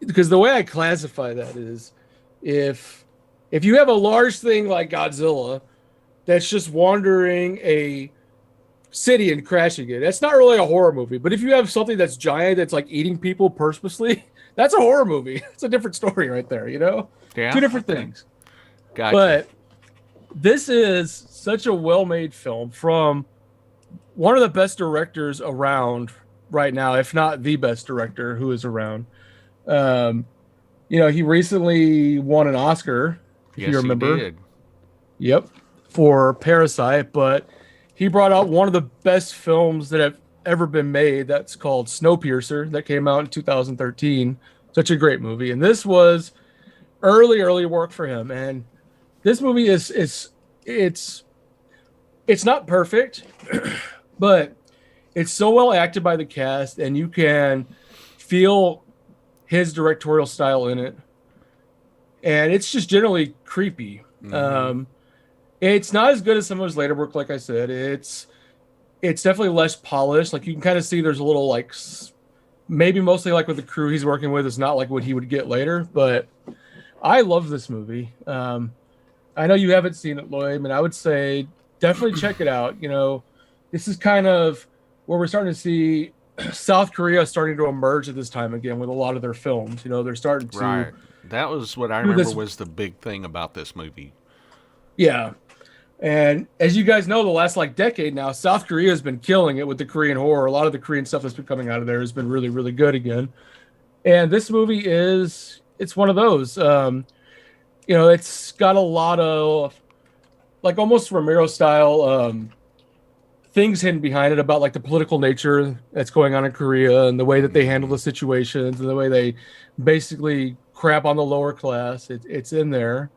Because the way I classify that is if you have a large thing like Godzilla that's just wandering a city and crashing it. That's not really a horror movie. But if you have something that's giant, that's like eating people purposely, that's a horror movie. It's a different story right there, you know? Yeah. Two different things. Gotcha. But this is such a well-made film from one of the best directors around right now, if not the best director who is around. You know, he recently won an Oscar, if you remember. He did. Yep, for Parasite, but he brought out one of the best films that have ever been made. That's called Snowpiercer, that came out in 2013. Such a great movie. And this was early work for him. And this movie it's not perfect, but it's so well acted by the cast, and you can feel his directorial style in it. And it's just generally creepy. Mm-hmm. It's not as good as some of his later work, like I said. It's definitely less polished. Like, you can kind of see there's a little, like, maybe mostly like with the crew he's working with is not like what he would get later. But I love this movie. I know you haven't seen it, Lloyd, and I would say definitely check it out. You know, this is kind of where we're starting to see South Korea starting to emerge at this time again with a lot of their films. You know, they're starting to. Right. That was what I remember was the big thing about this movie. Yeah. And as you guys know, the last like decade now, South Korea has been killing it with the Korean horror. A lot of the Korean stuff that's been coming out of there has been really, really good again. And this movie it's one of those. You know, it's got a lot of like almost Romero style things hidden behind it about like the political nature that's going on in Korea and the way that they handle the situations and the way they basically crap on the lower class. It's in there.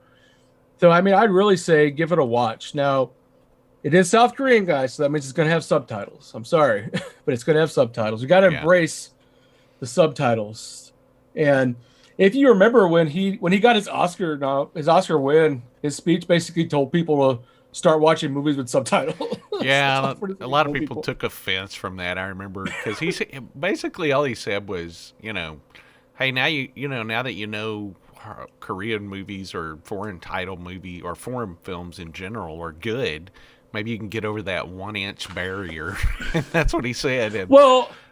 So, I mean, I'd really say give it a watch. Now, it is South Korean, guys, so that means it's going to have subtitles. I'm sorry, but it's going to have subtitles. You got to embrace the subtitles. And if you remember when he got his Oscar win, his speech basically told people to start watching movies with subtitles. Yeah, a lot of people took offense from that. I remember because basically all he said was, you know, hey, now now that you know Korean movies or foreign title movie or foreign films in general are good, maybe you can get over that 1-inch barrier. That's what he said.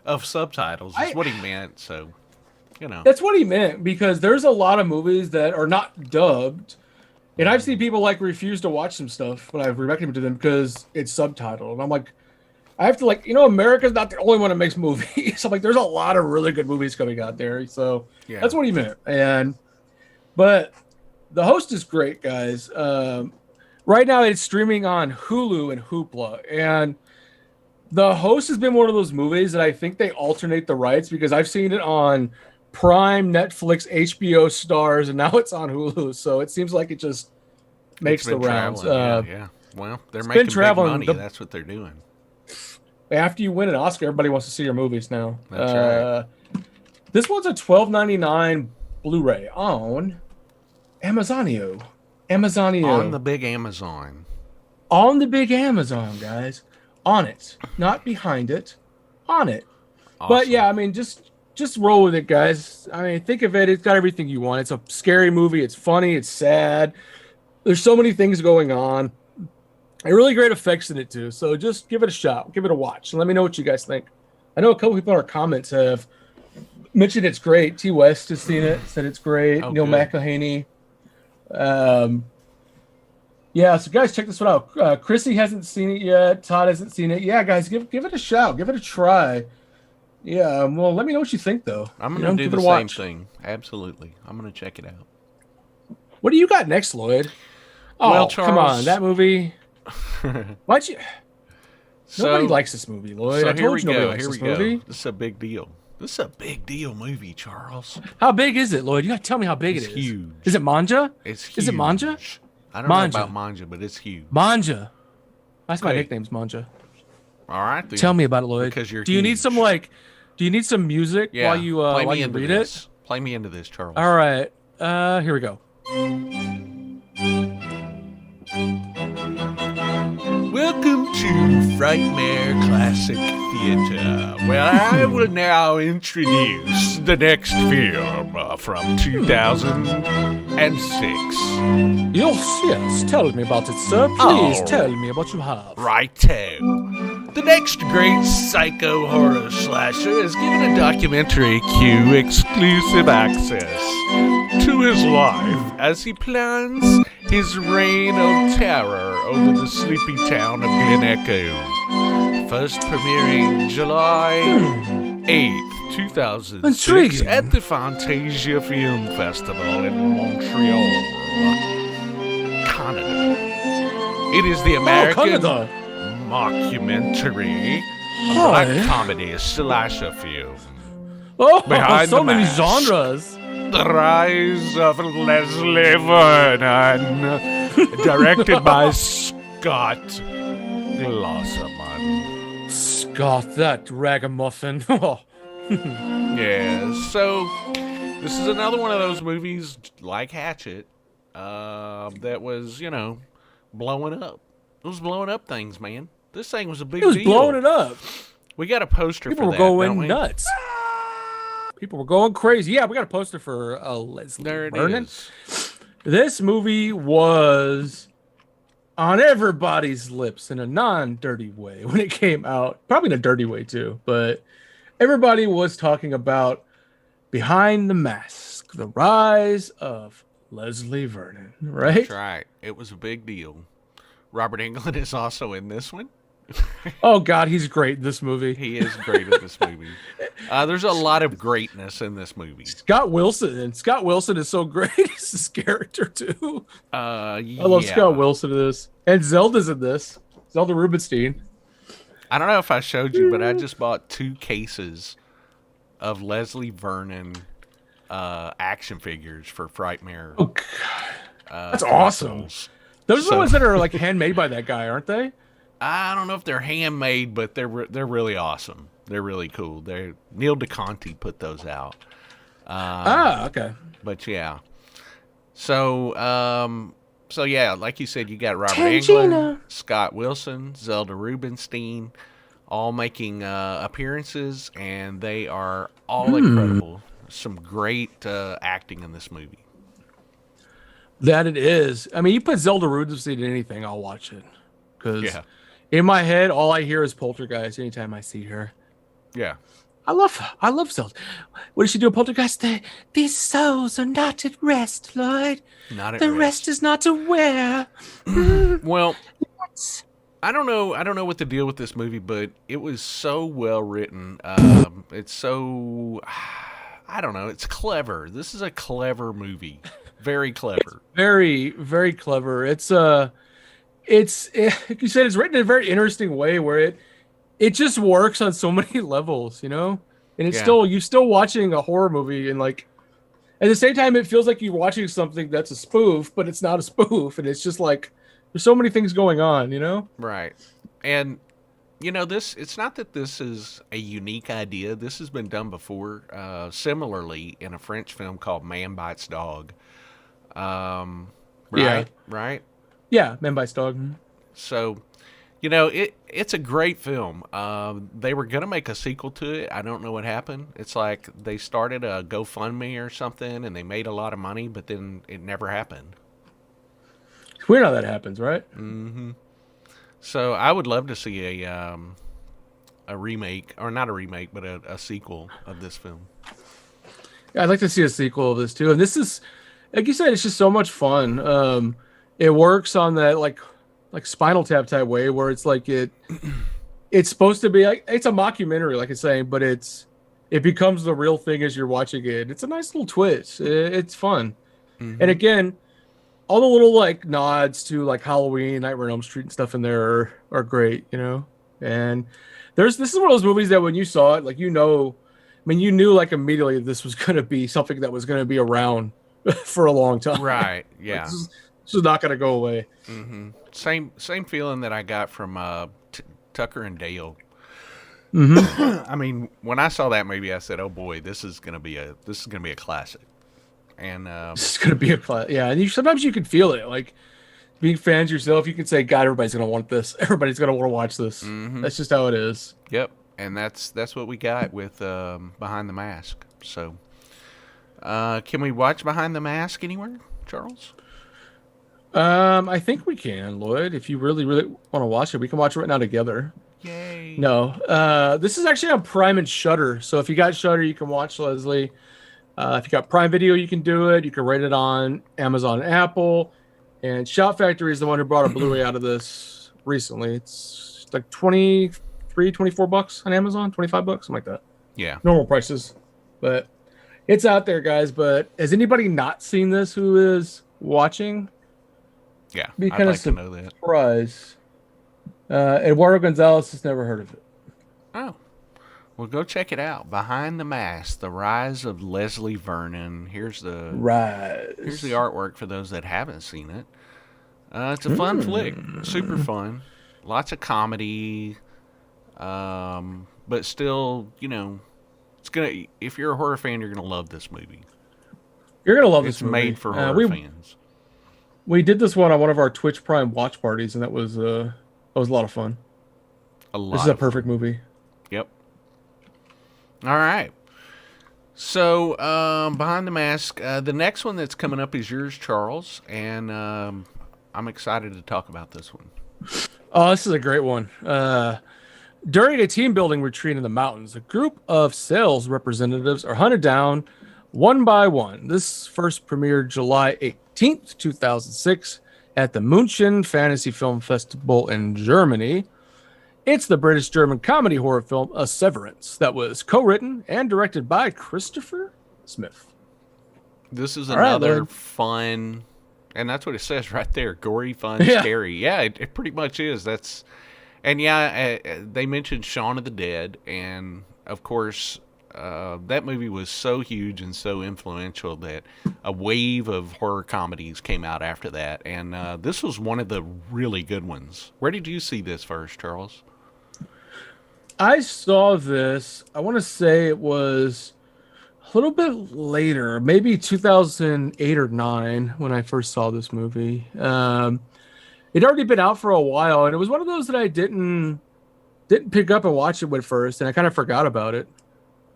Of subtitles is what he meant. So, you know, that's what he meant, because there's a lot of movies that are not dubbed, and I've seen people like refuse to watch some stuff when I've recommended to them because it's subtitled, and I'm like, I have to America's not the only one that makes movies. I'm like, there's a lot of really good movies coming out there. So that's what he meant. But The Host is great, guys. Right now it's streaming on Hulu and Hoopla. And The Host has been one of those movies that I think they alternate the rights, because I've seen it on Prime, Netflix, HBO, Stars, and now it's on Hulu. So it seems like it just makes the rounds. Yeah. Well, they're making big money. That's what they're doing. After you win an Oscar, everybody wants to see your movies now. That's right. This one's a $12.99 Blu-ray on Amazonio. On the big Amazon. On the big Amazon, guys. On it. Not behind it. On it. Awesome. But yeah, I mean, just roll with it, guys. I mean, think of it. It's got everything you want. It's a scary movie. It's funny. It's sad. There's so many things going on. And really great effects in it, too. So just give it a shot. Give it a watch. And let me know what you guys think. I know a couple people in our comments have mentioned it's great. T. West has seen it, said it's great. Neil McElhaney. Yeah, so guys, check this one out. Chrissy hasn't seen it yet. Todd hasn't seen it. Yeah, guys, give it a shout. Give it a try. Yeah, well, let me know what you think, though. I'm going to do the same thing. Absolutely. I'm going to check it out. What do you got next, Lloyd? Oh, well, Charles, come on. That movie... Why'd you... Nobody likes this movie, Lloyd. So I told you nobody likes this movie. This is a big deal. This is a big deal movie, Charles. How big is it, Lloyd? You got to tell me how big it is. It's huge. Is it Manja? It's huge. Is it Manja? I don't know about Manja, but it's huge. Manja. That's my nickname's Manja. All right, then. Tell me about it, Lloyd. Because you're Do you need some music while you read it? Play me into this, Charles. All right. Here we go. Welcome to Frightmare Classic Theater, where I will now introduce the next film from 2006. Yes, tell me about it, sir. Please tell me what you have. Righto. The next great psycho horror slasher is given a documentary Q exclusive access to his life as he plans his reign of terror over the sleepy town of Glen Echo. First premiering July 8th, 2006 Intriguing. at the Fantasia Film Festival in Montreal, Canada. It is the American Canada. mockumentary Hi. black comedy slasher film. Oh, Behind so the many mask. genres. The Rise of Leslie Vernon, directed by Scott Glosserman. Scott, that ragamuffin. Oh. Yeah, so this is another one of those movies like Hatchet that was, blowing up. It was blowing up things, man. This thing was a big He was deal. blowing it up. We got a poster People for were that, don't going we? nuts. People were going crazy. Yeah, we got a poster for Leslie There it Vernon. is. This movie was on everybody's lips in a non-dirty way when it came out. Probably in a dirty way too, but everybody was talking about Behind the Mask, the rise of Leslie Vernon, right? That's right. It was a big deal. Robert Englund is also in this one. Oh God, he's great in this movie. He is great in this movie. There's a lot of greatness in this movie. Scott Wilson is so great as his character too. I I love Scott Wilson in this, and Zelda's in this. Zelda Rubinstein. I don't know if I showed you, but I just bought 2 cases of Leslie Vernon action figures for Frightmare. Oh God, that's awesome. consoles. Those are the ones that are like handmade by that guy, aren't they? I don't know if they're handmade, but they're really awesome. They're really cool. Neil DeConte put those out. Okay. But yeah. So yeah, like you said, you got Robert Englund, Scott Wilson, Zelda Rubinstein, all making appearances, and they are all incredible. Some great acting in this movie. That it is. I mean, you put Zelda Rubinstein in anything, I'll watch it. Because Yeah. in my head, all I hear is Poltergeist anytime I see her. Yeah. I love Zelda. What does she do in Poltergeist? These souls are not at rest, Lloyd. Not at The rest. rest is not aware. Well, I don't know what the deal with this movie, but it was so well written. It's so, I don't know. It's clever. This is a clever movie. Very clever. Very, very clever. It's like you said, it's written in a very interesting way where it just works on so many levels, and it's Yeah. you're still watching a horror movie, and like at the same time it feels like you're watching something that's a spoof, but it's not a spoof, and it's just like there's so many things going on, Right. And it's not that this is a unique idea. This has been done before, similarly in a French film called Man Bites Dog. Right? Yeah, Man Bites Dog. So, it's a great film. They were gonna make a sequel to it. I don't know what happened. It's like they started a GoFundMe or something, and they made a lot of money, but then it never happened. It's weird how that happens, right? Mm-hmm. So I would love to see a remake, or not a remake, but a sequel of this film. Yeah, I'd like to see a sequel of this too. And this is, like you said, it's just so much fun. It works on that like Spinal Tap type way where it's like it's supposed to be like it's a mockumentary, like it's saying, but it becomes the real thing as you're watching it. It's a nice little twist. It's fun. Mm-hmm. And again, all the little like nods to like Halloween, Nightmare on Elm Street and stuff in there are great, And this is one of those movies that when you saw it, like you knew like immediately this was going to be something that was going to be around for a long time. Right. Yeah. This is not going to go away. Mm-hmm. Same feeling that I got from Tucker and Dale. Mm-hmm. I mean, when I saw that movie, I said, "Oh boy, this is gonna be a classic." And This is going to be a class. Yeah, and sometimes you can feel it. Like being fans yourself, you can say, "God, everybody's going to want this. Everybody's going to want to watch this." Mm-hmm. That's just how it is. Yep, and that's what we got with Behind the Mask. So, can we watch Behind the Mask anywhere, Charles? I think we can, Lloyd. If you really, really want to watch it, we can watch it right now together. Yay! No. This is actually on Prime and Shudder. So if you got Shudder, you can watch Leslie. If you got Prime Video, you can do it. You can rate it on Amazon and Apple. And Shout Factory is the one who brought a Blu-ray out of this recently. It's like 23, 24 bucks on Amazon, 25 bucks, something like that. Yeah. Normal prices. But it's out there, guys. But has anybody not seen this who is watching? Yeah, Be I'd kind like of to know that. surprised. Eduardo Gonzalez has never heard of it. Oh. Well, go check it out. Behind the Mask, The Rise of Leslie Vernon. Here's the artwork for those that haven't seen it. It's a fun flick. Super fun. Lots of comedy. But still, it's gonna. If you're a horror fan, you're gonna love this movie. You're gonna love this movie. It's made for horror fans. We did this one on one of our Twitch Prime watch parties, and that was a lot of fun. This is a perfect movie. Yep. All right. So, Behind the Mask, the next one that's coming up is yours, Charles, and I'm excited to talk about this one. Oh, this is a great one. During a team building retreat in the mountains, a group of sales representatives are hunted down one by one. This first premiered July 18th, 2006 at the München Fantasy Film Festival in Germany. It's the British-German comedy horror film A Severance that was co-written and directed by Christopher Smith. This is another fun, and that's what it says right there, gory, fun, scary. Yeah, it pretty much is. They mentioned Shaun of the Dead, and of course, that movie was so huge and so influential that a wave of horror comedies came out after that, and this was one of the really good ones. Where did you see this first, Charles? I saw this, I want to say it was a little bit later, maybe 2008 or 9 when I first saw this movie. It'd already been out for a while, and it was one of those that I didn't pick up and watch it at first, and I kind of forgot about it.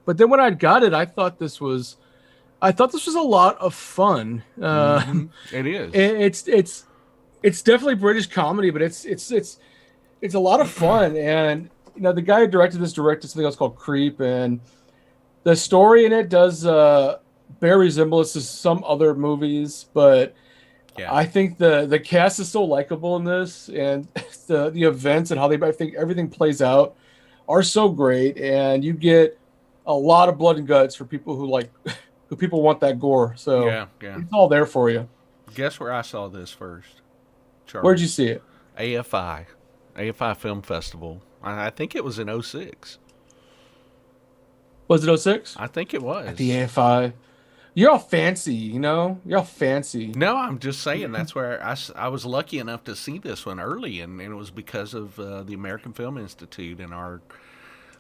But then when I got it, I thought this was a lot of fun. It is. It's definitely British comedy, but it's a lot of fun. And the guy who directed something else called Creep, and the story in it does bear resemblance to some other movies, but I think the cast is so likable in this, and the events and how I think everything plays out are so great, and you get a lot of blood and guts for people who people want that gore. So it's all there for you. Guess where I saw this first, Charles? Where'd you see it? AFI Film Festival. I think it was in 06. Was it 06? I think it was. At the AFI. You're all fancy, You're all fancy. No, I'm just saying that's where I was lucky enough to see this one early, and it was because of the American Film Institute and our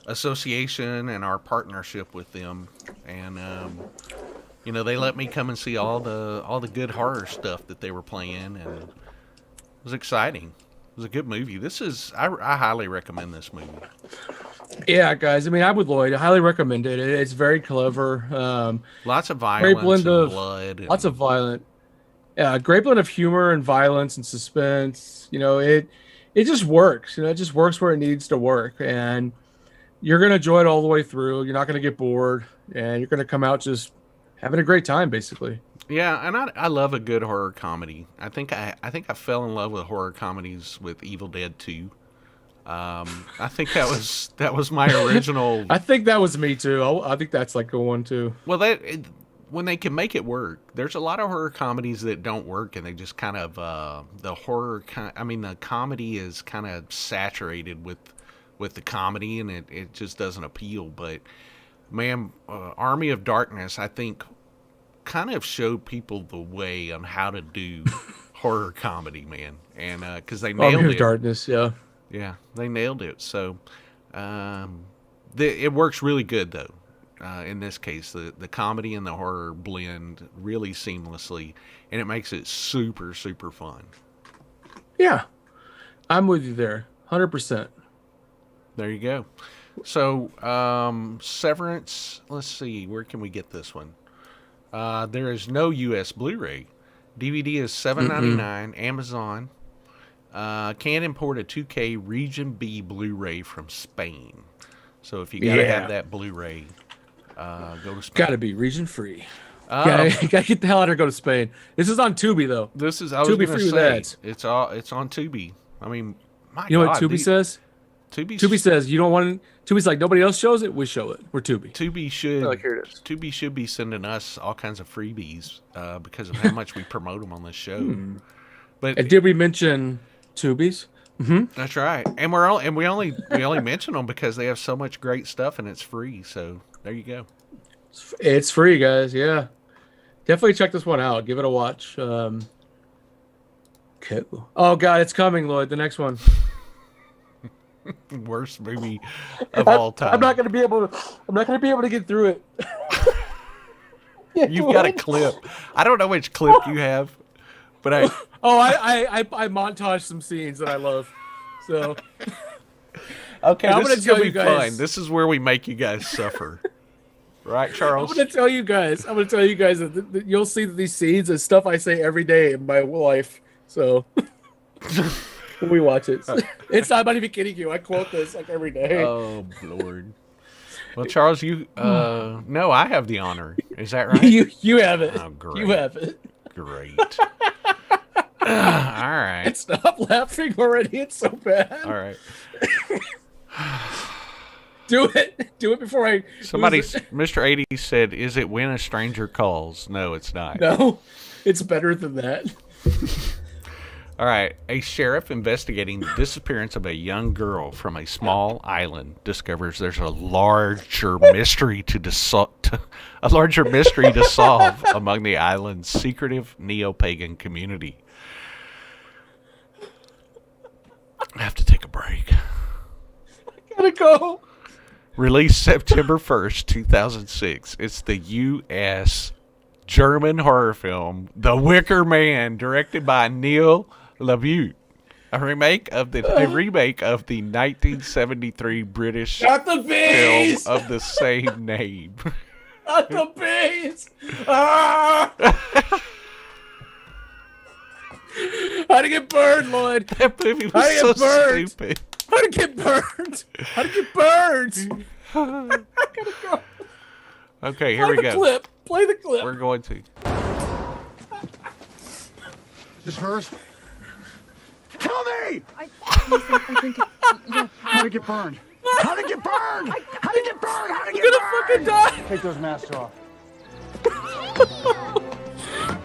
association and our partnership with them. And, they let me come and see all the good horror stuff that they were playing, and it was exciting. It was a good movie. I highly recommend this movie. Yeah, guys. I mean, I'm with Lloyd. I highly recommend it. It's very clever. Lots of violence, great blend of blood. Lots of violent. Yeah, great blend of humor and violence and suspense. It just works. It just works where it needs to work, and you're gonna enjoy it all the way through. You're not gonna get bored, and you're gonna come out just having a great time, basically. Yeah, and I love a good horror comedy. I think I fell in love with horror comedies with Evil Dead 2. I think that was my original. I think that was me too. I think that's like a one too. Well, when they can make it work, there's a lot of horror comedies that don't work, and they just kind of the comedy is kind of saturated with the comedy, and it just doesn't appeal. But man, Army of Darkness, I think, kind of showed people the way on how to do horror comedy, man, and because they nailed Army of Darkness, yeah. Yeah, they nailed it. So it works really good, though. In this case, the comedy and the horror blend really seamlessly, and it makes it super, super fun. Yeah, I'm with you there, 100%. There you go. So, Severance, let's see, where can we get this one? There is no U.S. Blu-ray. DVD is $7.99, Amazon. Can import a 2K Region B Blu-ray from Spain. So if you gotta have that Blu-ray, go to Spain. Gotta be region free. Gotta get the hell out of here. Go to Spain. This is on Tubi though. This is Tubi free with ads. It's on Tubi. I mean, you know what Tubi says? Tubi says you don't want. Tubi's like nobody else shows it. We show it. We're Tubi. Tubi should. Like, here it is. Tubi should be sending us all kinds of freebies because of how much we promote them on this show. But and did we mention Tubi's? Mm-hmm. That's right. And we only mention them because they have so much great stuff and it's free. So there you go. It's free, guys. Yeah, definitely check this one out. Give it a watch. Cool. Oh God, it's coming, Lloyd. The next one. Worst movie of all time. I'm not gonna be able to get through it. You've got a clip. I don't know which clip you have, but I montage some scenes that I love. So okay, I'm this gonna is gonna tell be you guys. fun. This is where we make you guys suffer, right, Charles? I'm gonna tell you guys that you'll see these scenes and stuff I say every day in my life. So when we watch it, I'm not even kidding you. I quote this like every day. Oh Lord. Well, Charles, you no, I have the honor. Is that right? you have it. Oh, great. You have it. Great. All right. And stop laughing already. It's so bad. All right. Do it before I. Mr. 80 said, "Is it when a stranger calls?" No, it's not. No, it's better than that. All right. A sheriff investigating the disappearance of a young girl from a small island discovers there's a larger mystery to solve among the island's secretive neo-pagan community. I have to take a break. I gotta go. Released September 1st, 2006. It's the U.S. German horror film, The Wicker Man, directed by Neil LaBute. A remake of the 1973 British Not the bees! film of the same name. Not the bees! Ah! How to get burned, Lloyd? That movie was so stupid. How to get burned? How to get burned? I gotta go. Okay, here we go. Play the clip. We're going to. This hers? Tell me! I think yeah. How to get burned? How to get burned? How to get burned? How to get I'm gonna burned? fucking die. Take those masks off.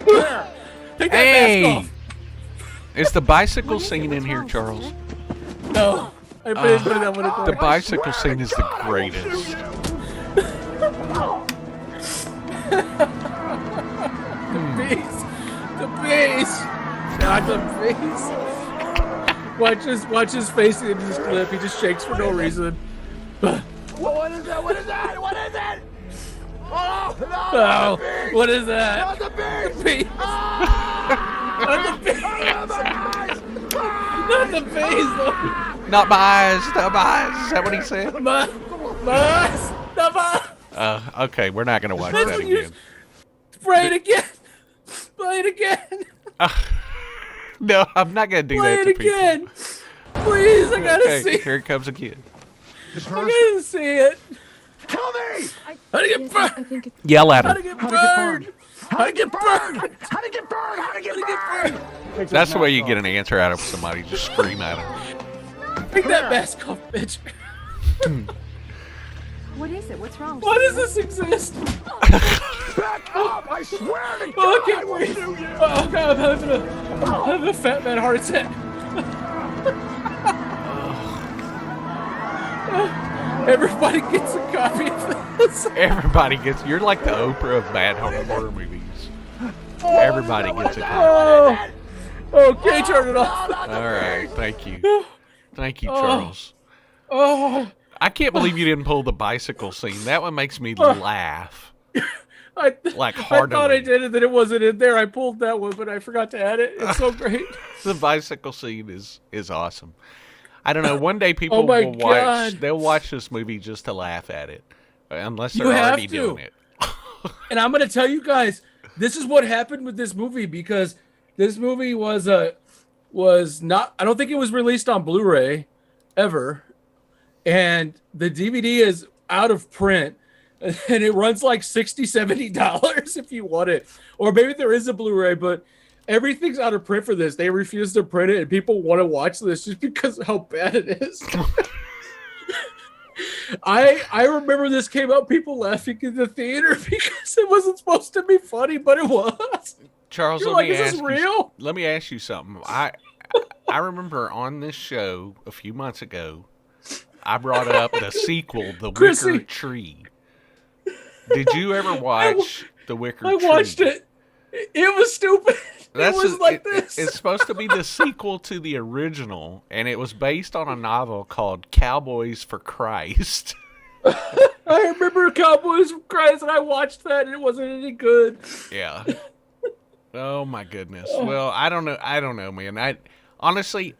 There. Take that mask off. Is the bicycle scene in here, Charles? No. I didn't put that one in The there. bicycle scene is the greatest. The bees. Not the bees. Watch his face in this clip. He just shakes for no reason. What is that? What is that? What is it? Oh, no, Oh, what is that? not the bees! The bees. Not the bees. Not the bees. Not my eyes. Not my eyes. Is that what he said? My Okay, we're not going to watch That's that when you- again. Play it again. Play it again. No, I'm not going to do Play that it to people. again. Please, I gotta Okay, see it. here it comes again. This I hers? gotta see it. Tell me! How to get I burned? think it's Yell at How to him. get How to get burned? burned? How to get burned? How to get burned? How to get Take burned? Take those That's the way masks you get off. an answer out of somebody. Just scream at him. that mask off, bitch. what is it? What's wrong? Why does this exist? Back up! I swear to God! Oh, I can't I will breathe. do you. Oh, God, I'm having a fat man heart attack. Everybody gets a copy of this. Everybody gets. You're like the Oprah of bad horror movies. Everybody gets it. Oh, okay, turn it off. All right, thank you. Thank you, Charles. Oh, I can't believe you didn't pull the bicycle scene. That one makes me laugh. Like I thought I heartily. did it, that it wasn't in there. I pulled that one, but I forgot to add it. It's so great. The bicycle scene is awesome. I don't know. One day people Oh my will watch. God. They'll watch this movie just to laugh at it, unless they're You have already to. doing it. And I'm gonna tell you guys, this is what happened with this movie, because this movie was was not. I don't think it was released on Blu-ray ever, and the DVD is out of print, and it runs like $60-$70 if you want it, or maybe there is a Blu-ray, but everything's out of print for this. They refuse to print it, and people want to watch this just because of how bad it is. I remember this came out, people laughing in the theater because it wasn't supposed to be funny, but it was. Charles, You're let like, me is ask this real? let me ask you something. I remember on this show a few months ago, I brought up the sequel, The Wicker Tree. Did you ever watch The Wicker Tree? I watched it. It was stupid. It was like this. It's supposed to be the sequel to the original, and it was based on a novel called Cowboys for Christ. I remember Cowboys for Christ, and I watched that, and it wasn't any good. Yeah. Oh my goodness. Well, I don't know, man. I honestly,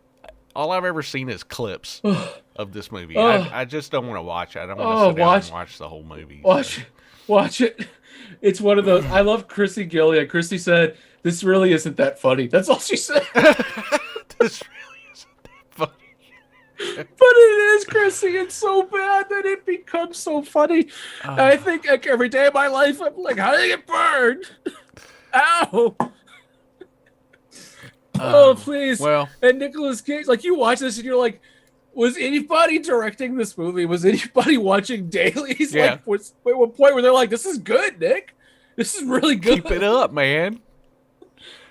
all I've ever seen is clips of this movie. I just don't want to watch it. I don't want to sit down and watch the whole movie. Watch it. It's one of those. I love Chrissy Gillian. Chrissy said, "This really isn't that funny." That's all she said. This really isn't that funny. But it is, Chrissy. It's so bad that it becomes so funny. I think like, every day of my life, I'm like, how did I get burned? Ow. Oh, please. Well, and Nicolas Cage, like you watch this and you're like, was anybody directing this movie? Was anybody watching dailies? Yeah. Like, at one point where they're like, this is good, Nick. This is really good. Keep it up, man.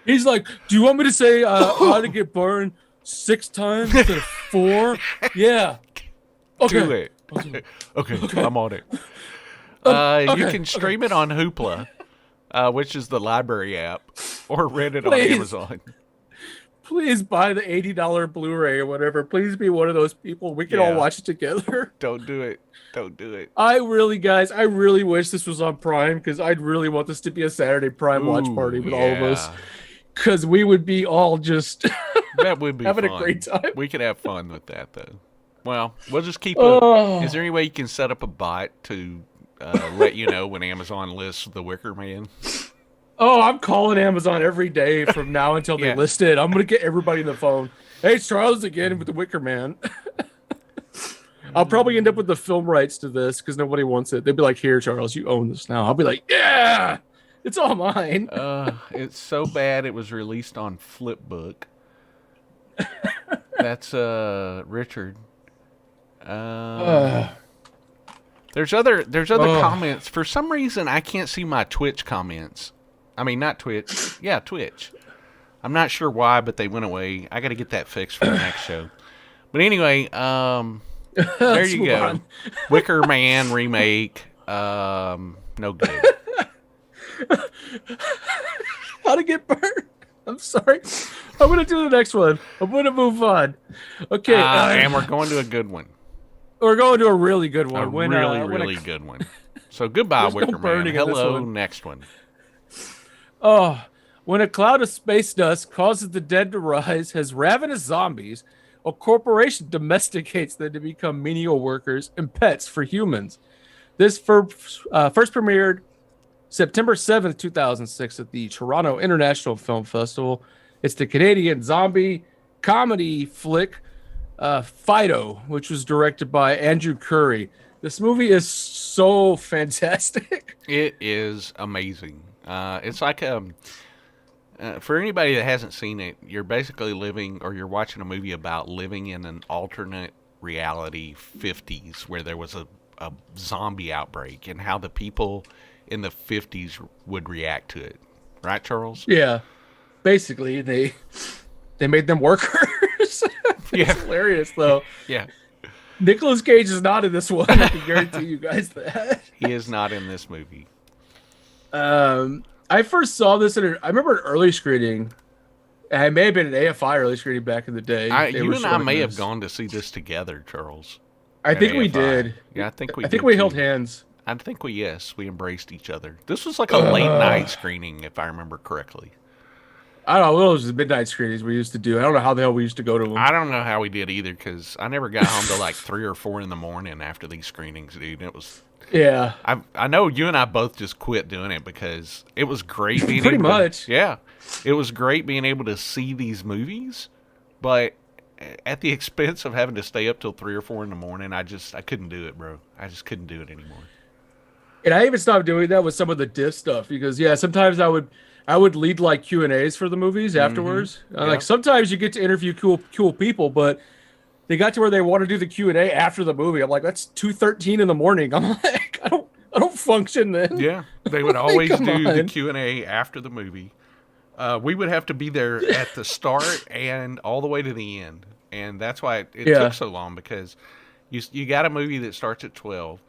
He's like, do you want me to say how to get burned 6 times instead of 4? Yeah. Okay. Do it. Okay, I'm on it. You can stream it on Hoopla, which is the library app, or rent it on Amazon. Please buy the $80 Blu-ray or whatever. Please be one of those people. We can all watch it together. Don't do it. I really wish this was on Prime, because I'd really want this to be a Saturday Prime watch party with all of us. Because we would be all just that would be having fun. a great time. We could have fun with that, though. Well, we'll just keep Is there any way you can set up a bot to let you know when Amazon lists The Wicker Man? Oh, I'm calling Amazon every day from now until they list it. I'm going to get everybody on the phone. Hey, it's Charles again with The Wicker Man. I'll probably end up with the film rights to this because nobody wants it. They'd be like, here, Charles, you own this now. I'll be like, yeah, it's all mine. It's so bad it was released on Flipbook. That's Richard. There's other comments. For some reason, I can't see my Twitch comments. I mean, not Twitch. Yeah, Twitch. I'm not sure why, but they went away. I got to get that fixed for the next show. But anyway, there you go. On. Wicker Man remake. No good. How to get burned? I'm sorry. I'm going to do the next one. I'm going to move on. Okay. And we're going to a good one. We're going to a really good one. A really good one. So goodbye, Wicker Man. Hello, next one. Oh, when a cloud of space dust causes the dead to rise as ravenous zombies, a corporation domesticates them to become menial workers and pets for humans. This first premiered September 7th, 2006 at the Toronto International Film Festival. It's the Canadian zombie comedy flick Fido, which was directed by Andrew Curry. This movie is so fantastic. It is amazing. It's like for anybody that hasn't seen it, you're basically you're watching a movie about living in an alternate reality 50s where there was a zombie outbreak and how the people in the 50s would react to it. Right, Charles? Yeah. Basically, they made them workers. It's hilarious, though. Yeah. Nicolas Cage is not in this one. I can guarantee you guys that. He is not in this movie. I first saw this I remember an early screening. I may have been an AFI early screening back in the day. You and I may have gone to see this together, Charles. I think we did. Yeah, I think we held hands. I think we embraced each other. This was like a late night screening, if I remember correctly. I don't know. It was the midnight screenings we used to do. I don't know how the hell we used to go to them. I don't know how we did either, because I never got home till like 3 or 4 in the morning after these screenings, dude. It was. Yeah. I know you and I both just quit doing it because it was great being pretty much. Yeah. It was great being able to see these movies but at the expense of having to stay up till 3 or 4 in the morning, I couldn't do it, bro. I just couldn't do it anymore. And I even stopped doing that with some of the diss stuff because sometimes I would lead like Q&As for the movies afterwards. Yeah. Like sometimes you get to interview cool people, but they got to where they want to do the Q&A after the movie. I'm like, that's 2:13 in the morning. I'm like, I don't function then. Yeah, they would always Come do the on. Q&A after the movie. We would have to be there at the start and all the way to the end, and that's why it took so long, because you got a movie that starts at 12,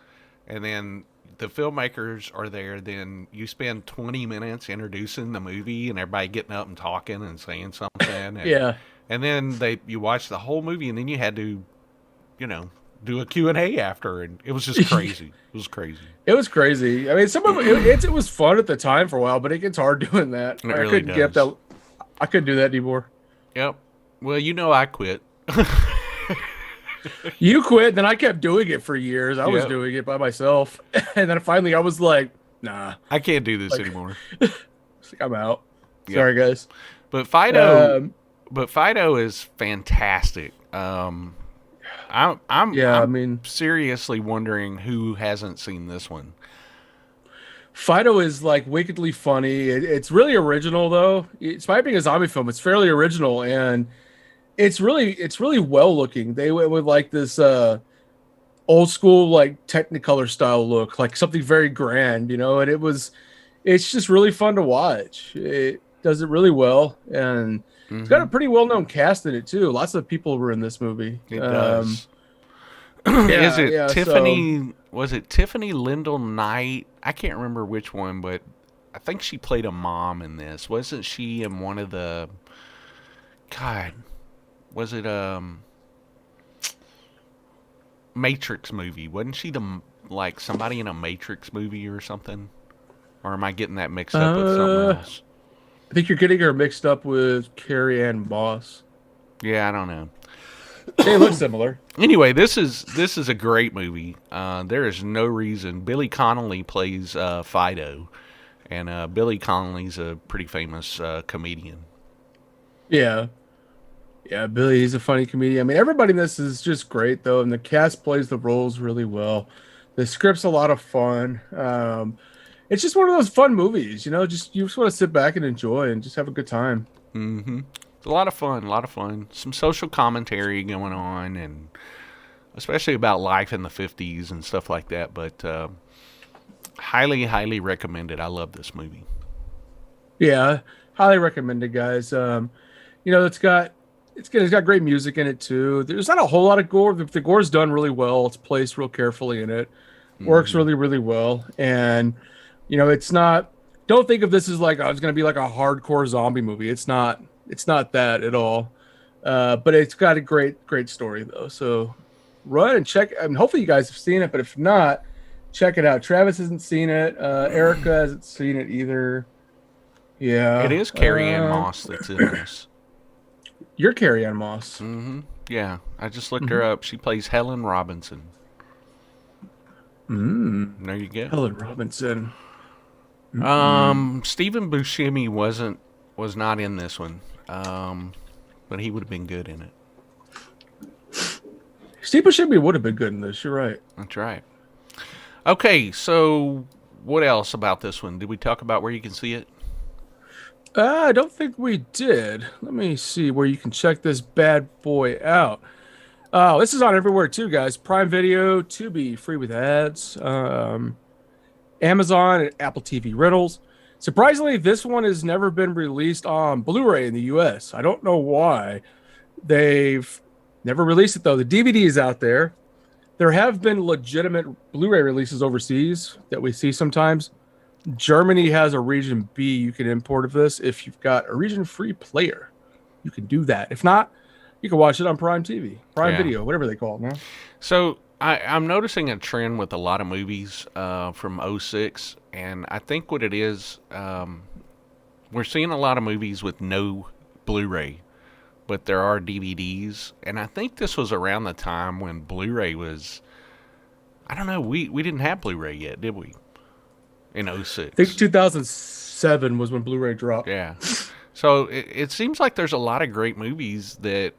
and then the filmmakers are there. Then you spend 20 minutes introducing the movie and everybody getting up and talking and saying something. And, and then you watch the whole movie, and then you had to, do a Q&A after, and it was just crazy. It was crazy. It was crazy. I mean, some of it was fun at the time for a while, but it gets hard doing that. It really does. I couldn't do that anymore. Yep. Well, I quit. You quit, then I kept doing it for years. I was doing it by myself, and then finally I was like, nah, I can't do this anymore. I'm out. Sorry, guys. But Fido is fantastic. I'm seriously wondering who hasn't seen this one. Fido is like wickedly funny. It's really original though. Despite being a zombie film, it's fairly original, and it's really well looking. They went with like this old school like Technicolor style look, like something very grand, and it's just really fun to watch. It does it really well, and it's got a pretty well known cast in it too. Lots of people were in this movie. It does. Is it Tiffany? Was it Tiffany Lindell Knight? I can't remember which one, but I think she played a mom in this. Wasn't she in one of the? God, was it Matrix movie? Wasn't she somebody in a Matrix movie or something? Or am I getting that mixed up with something else? I think you're getting her mixed up with Carrie Ann Moss. Yeah, I don't know. They look similar. Anyway, this is a great movie. There is no reason. Billy Connolly plays Fido, and Billy Connolly's a pretty famous comedian. Yeah, Billy, he's a funny comedian. I mean, everybody in this is just great though, and the cast plays the roles really well. The script's a lot of fun. It's just one of those fun movies, you just want to sit back and enjoy and just have a good time. Mm-hmm. It's a lot of fun. Some social commentary going on, and especially about life in the 50s and stuff like that. But highly, highly recommended. I love this movie. Yeah, highly recommended, guys. It's got great music in it too. There's not a whole lot of gore. The gore's done really well. It's placed real carefully in it. Works really, really well. And it's not. Don't think of this as like it's going to be like a hardcore zombie movie. It's not. It's not that at all. But it's got a great story though. So run and check. I mean, hopefully you guys have seen it, but if not, check it out. Travis hasn't seen it. Erica hasn't seen it either. Yeah, it is Carrie Ann Moss that's in this. You're Carrie Ann Moss. Mm-hmm. Yeah, I just looked her up. She plays Helen Robinson. There you go. Helen Robinson. Stephen Buscemi was not in this one, but he would have been good in it. Steve Buscemi would have been good in this. You're right. That's right. Okay, so what else about this one? Did we talk about where you can see it? I don't think we did. Let me see where you can check this bad boy out. This is on everywhere too, guys. Prime Video, Tubi, free with ads. Amazon and Apple TV rentals. Surprisingly, this one has never been released on Blu-ray in the U.S. I don't know why. They've never released it, though. The DVD is out there. There have been legitimate Blu-ray releases overseas that we see sometimes. Germany has a region B you can import of this. If you've got a region-free player, you can do that. If not, you can watch it on Prime TV, Prime Video, whatever they call it now. So I'm noticing a trend with a lot of movies from 06, and I think what it is, we're seeing a lot of movies with no Blu-ray, but there are DVDs, and I think this was around the time when Blu-ray was, I don't know, we didn't have Blu-ray yet, did we? In 06. I think 2007 was when Blu-ray dropped. Yeah. So it seems like there's a lot of great movies that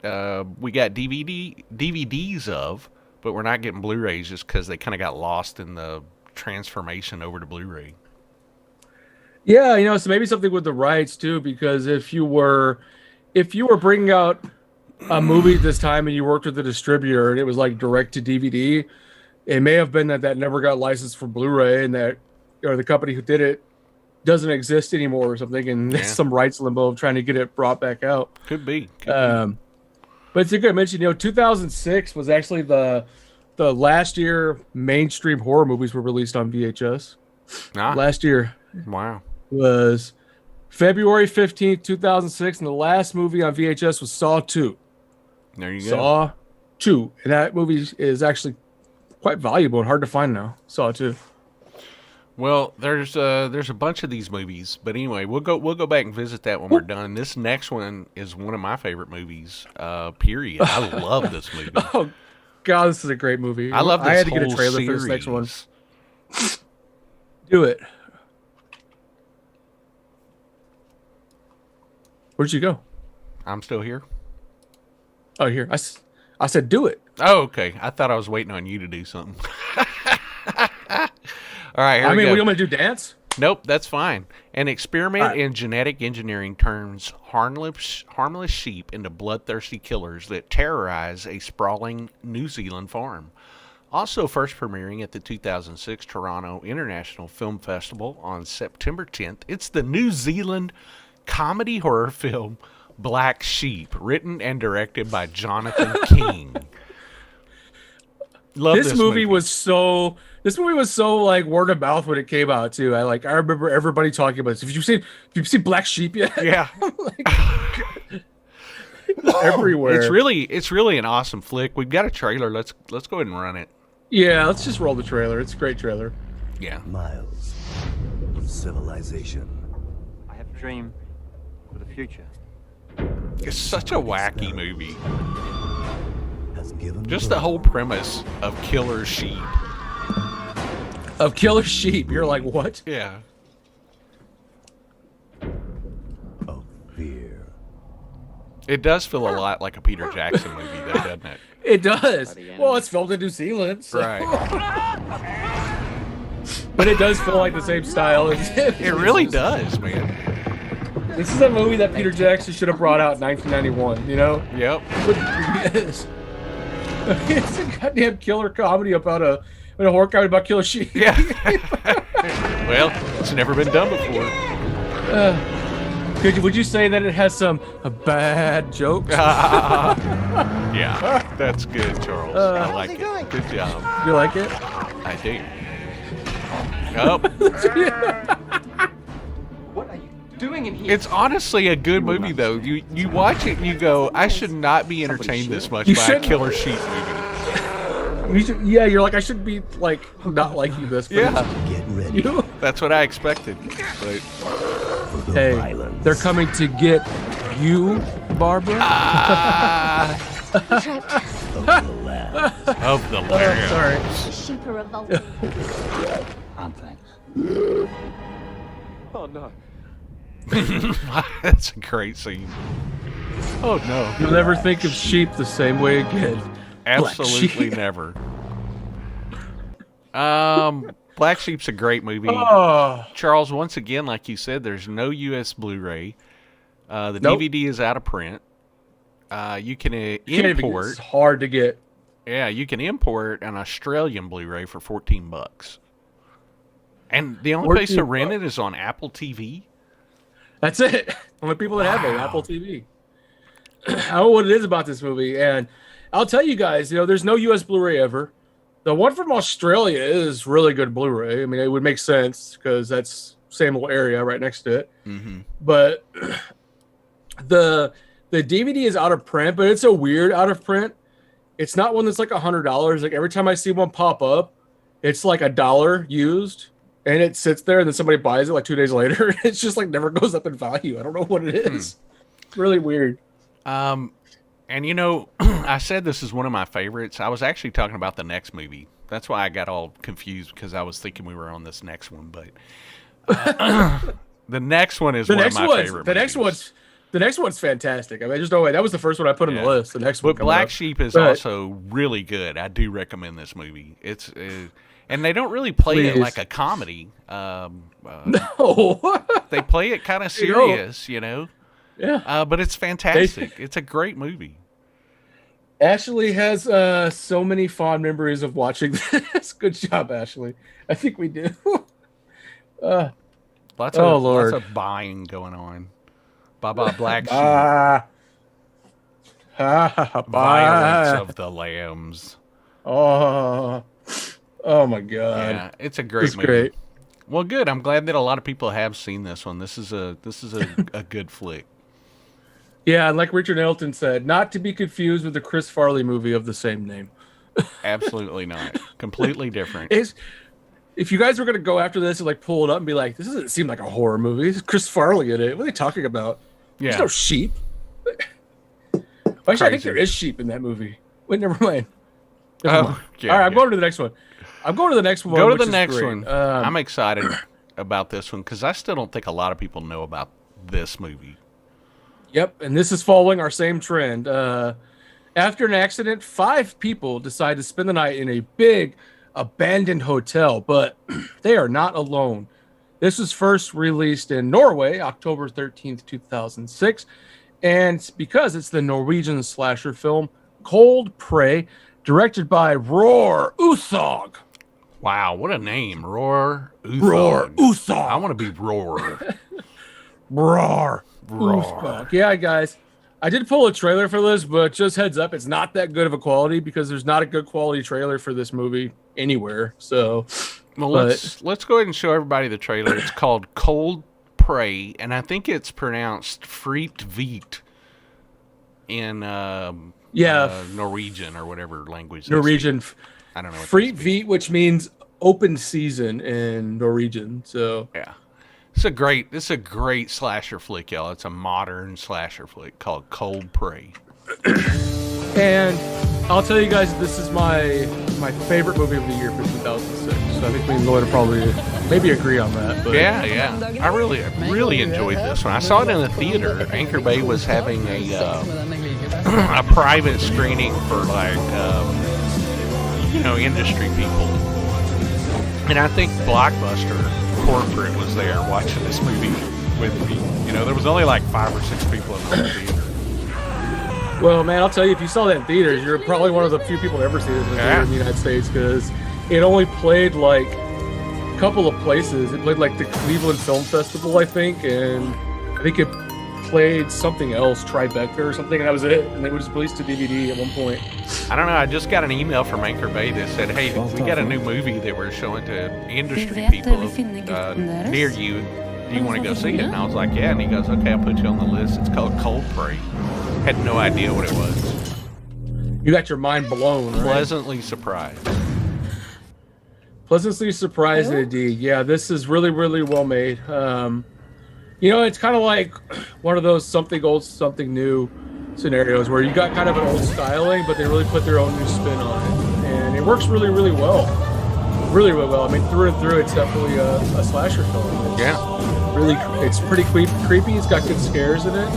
we got DVDs of, but we're not getting Blu-rays just because they kind of got lost in the transformation over to Blu-ray. Yeah, so maybe something with the rights too, because if you were bringing out a movie this time and you worked with a distributor and it was like direct to DVD, it may have been that never got licensed for Blu-ray and that the company who did it doesn't exist anymore or something, and there's some rights limbo of trying to get it brought back out. Could be. But it's a good mention. 2006 was actually the last year mainstream horror movies were released on VHS. Last year. Wow. Was February 15th, 2006, and the last movie on VHS was Saw 2. There you go. Saw 2. And that movie is actually quite valuable and hard to find now. Saw 2. Well, there's a bunch of these movies, but anyway, we'll go back and visit that when we're done. This next one is one of my favorite movies. Period. I love this movie. Oh God, this is a great movie. I love this I had to whole get a trailer series. for this next one. Do it. Where'd you go? I'm still here. Oh, here. I said do it. Oh, okay. I thought I was waiting on you to do something. All right, here we go. What do you want me to do, dance? Nope, that's fine. An experiment in genetic engineering turns harmless sheep into bloodthirsty killers that terrorize a sprawling New Zealand farm. Also first premiering at the 2006 Toronto International Film Festival on September 10th, it's the New Zealand comedy horror film Black Sheep, written and directed by Jonathan King. Love this movie. This movie was so like word of mouth when it came out too. I remember everybody talking about this. Have you seen Black Sheep yet? Yeah. Everywhere. It's really an awesome flick. We've got a trailer. Let's go ahead and run it. Yeah, let's just roll the trailer. It's a great trailer. Yeah. Miles of civilization. I have a dream for the future. It's such a wacky movie. Has given Just the whole premise of killer sheep. Of killer sheep. You're like, what? Yeah. of fear. It does feel a lot like a Peter Jackson movie, though, doesn't it? It does. Well, it's filmed in New Zealand. So. Right. But it does feel like the same style. It really does, man. This is a movie that Peter Jackson should have brought out in 1991, you know? Yep. Yes. It's a goddamn killer comedy about a horror comedy about killer sheep. Yeah. Well, it's never been done before. Would you say that it has some bad jokes? Yeah, that's good, Charles. I like it. Good job. You like it? I do. Oh. What are you doing in here? It's honestly a good movie, though. You watch it and you go, I should not be entertained this much by a killer sheep movie. You're like, I should be like not liking this. But Yeah. Get ready. That's what I expected. But Hey, violence. they're coming to get you, Barbara. of the land. Sorry. Sheep are revolting. Oh no. That's a great scene. Oh no. You'll never think of sheep the same way again. Absolutely never. Black Sheep's a great movie. Oh. Charles, once again, like you said, there's no U.S. Blu-ray. The Nope. DVD is out of print. You can import. It's hard to get. Yeah, you can import an Australian Blu-ray for $14. And the only place to rent it is on Apple TV. That's it. Only people that have it, Apple TV. I don't know what it is about this movie, and I'll tell you guys, there's no U.S. Blu-ray ever. The one from Australia is really good Blu-ray. I mean, it would make sense because that's same little area right next to it. Mm-hmm. But the DVD is out of print, but it's a weird out of print. It's not one that's like $100. Like every time I see one pop up, it's like $1 used, and it sits there, and then somebody buys it like 2 days later. It's just like never goes up in value. I don't know what it is. It's really weird. And I said this is one of my favorites. I was actually talking about the next movie. That's why I got all confused because I was thinking we were on this next one. But the next one is one of my favorite movies. The next one's fantastic. I mean, there's no way. That was the first one I put on the list. The next one, But Black Sheep is also really good. I do recommend this movie. It's and they don't really play it like a comedy. No, they play it kind of serious, you know. Yeah, but it's fantastic. It's a great movie. Ashley has so many fond memories of watching this. Good job, Ashley. I think we do. Lots of buying going on. Bye-bye, Black Sheep. Violence of the Lambs. Oh my God. Yeah, it's a great movie. Great. Well, good. I'm glad that a lot of people have seen this one. This is a good flick. Yeah, and like Richard Elton said, not to be confused with the Chris Farley movie of the same name. Absolutely not. Completely different. If you guys were going to go after this and like pull it up and be like, this doesn't seem like a horror movie. It's Chris Farley in it. What are they talking about? Yeah. There's no sheep. Actually, I think there is sheep in that movie. Wait, never mind. Yeah, All right, I'm going to the next one. Go to the next one. I'm excited about this one because I still don't think a lot of people know about this movie. Yep, and this is following our same trend. After an accident, 5 people decide to spend the night in a big abandoned hotel, but they are not alone. This was first released in Norway, October 13th, 2006, and because it's the Norwegian slasher film Cold Prey, directed by Roar Uthog. Wow, what a name. Roar Uthog. Roar Uthog. I want to be Roar. Roar. Roar. Yeah, guys. I did pull a trailer for this, but just heads up, it's not that good of a quality because there's not a good quality trailer for this movie anywhere. So, well, let's go ahead and show everybody the trailer. It's called Cold Prey, and I think it's pronounced Frightmare in Norwegian or whatever language. Norwegian. I don't know. Frightmare, which means open season in Norwegian. So yeah. This is a great slasher flick, y'all. It's a modern slasher flick called Cold Prey. And I'll tell you guys, this is my favorite movie of the year for 2006. So I think me and Lloyd will probably maybe agree on that. But yeah. I really enjoyed this one. I saw it in the theater. Anchor Bay was having a private screening for like industry people, and I think Blockbuster corporate was there watching this movie with me. There was only like 5 or 6 people in the theater. Well, man, I'll tell you, if you saw that in theaters, you're probably one of the few people to ever see it in the theater in the United States because it only played like a couple of places. It played like the Cleveland Film Festival, I think, and I think it played something else, Tribeca or something, and that was it. And it was released to DVD at one point. I don't know. I just got an email from Anchor Bay that said, "Hey, we got a new movie that we're showing to industry people near you. Do you want to go see it?" And I was like, "Yeah." And he goes, "Okay, I'll put you on the list. It's called Cold Prey." Had no idea what it was. You got your mind blown. Right? Pleasantly surprised. Pleasantly surprised indeed. Yeah, this is really, really well made. It's kind of like one of those something old, something new scenarios where you got kind of an old styling, but they really put their own new spin on it, and it works really, really well. Really, really well. I mean, through and through, it's definitely a slasher film. It's pretty creepy. It's got good scares in it.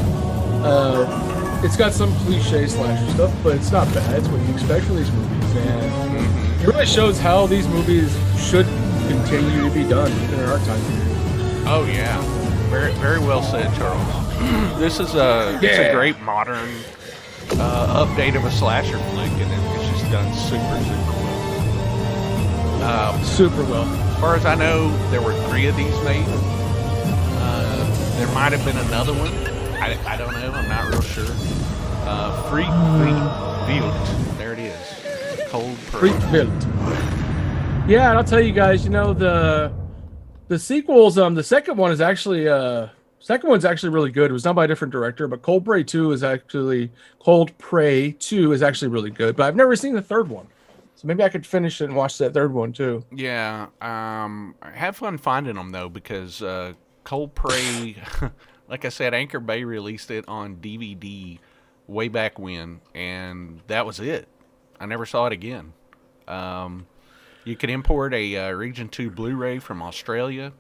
It's got some cliche slasher stuff, but it's not bad. It's what you expect from these movies, and it really shows how these movies should continue to be done in our time period. Oh yeah, very, very well said, Charles. This is it's a great modern update of a slasher flick, and it's just done super, super well. Super well. As far as I know, there were 3 of these made. There might have been another one. I don't know. I'm not real sure. Frightmare. There it is. Cold Prey. Frightmare. Yeah, and I'll tell you guys. The sequels. The second one's actually really good. It was done by a different director, but Cold Prey 2 is actually really good. But I've never seen the third one, so maybe I could finish it and watch that third one too. Yeah. Have fun finding them though, because Cold Prey. Like I said, Anchor Bay released it on DVD way back when, and that was it. I never saw it again. You can import a Region 2 Blu-ray from Australia.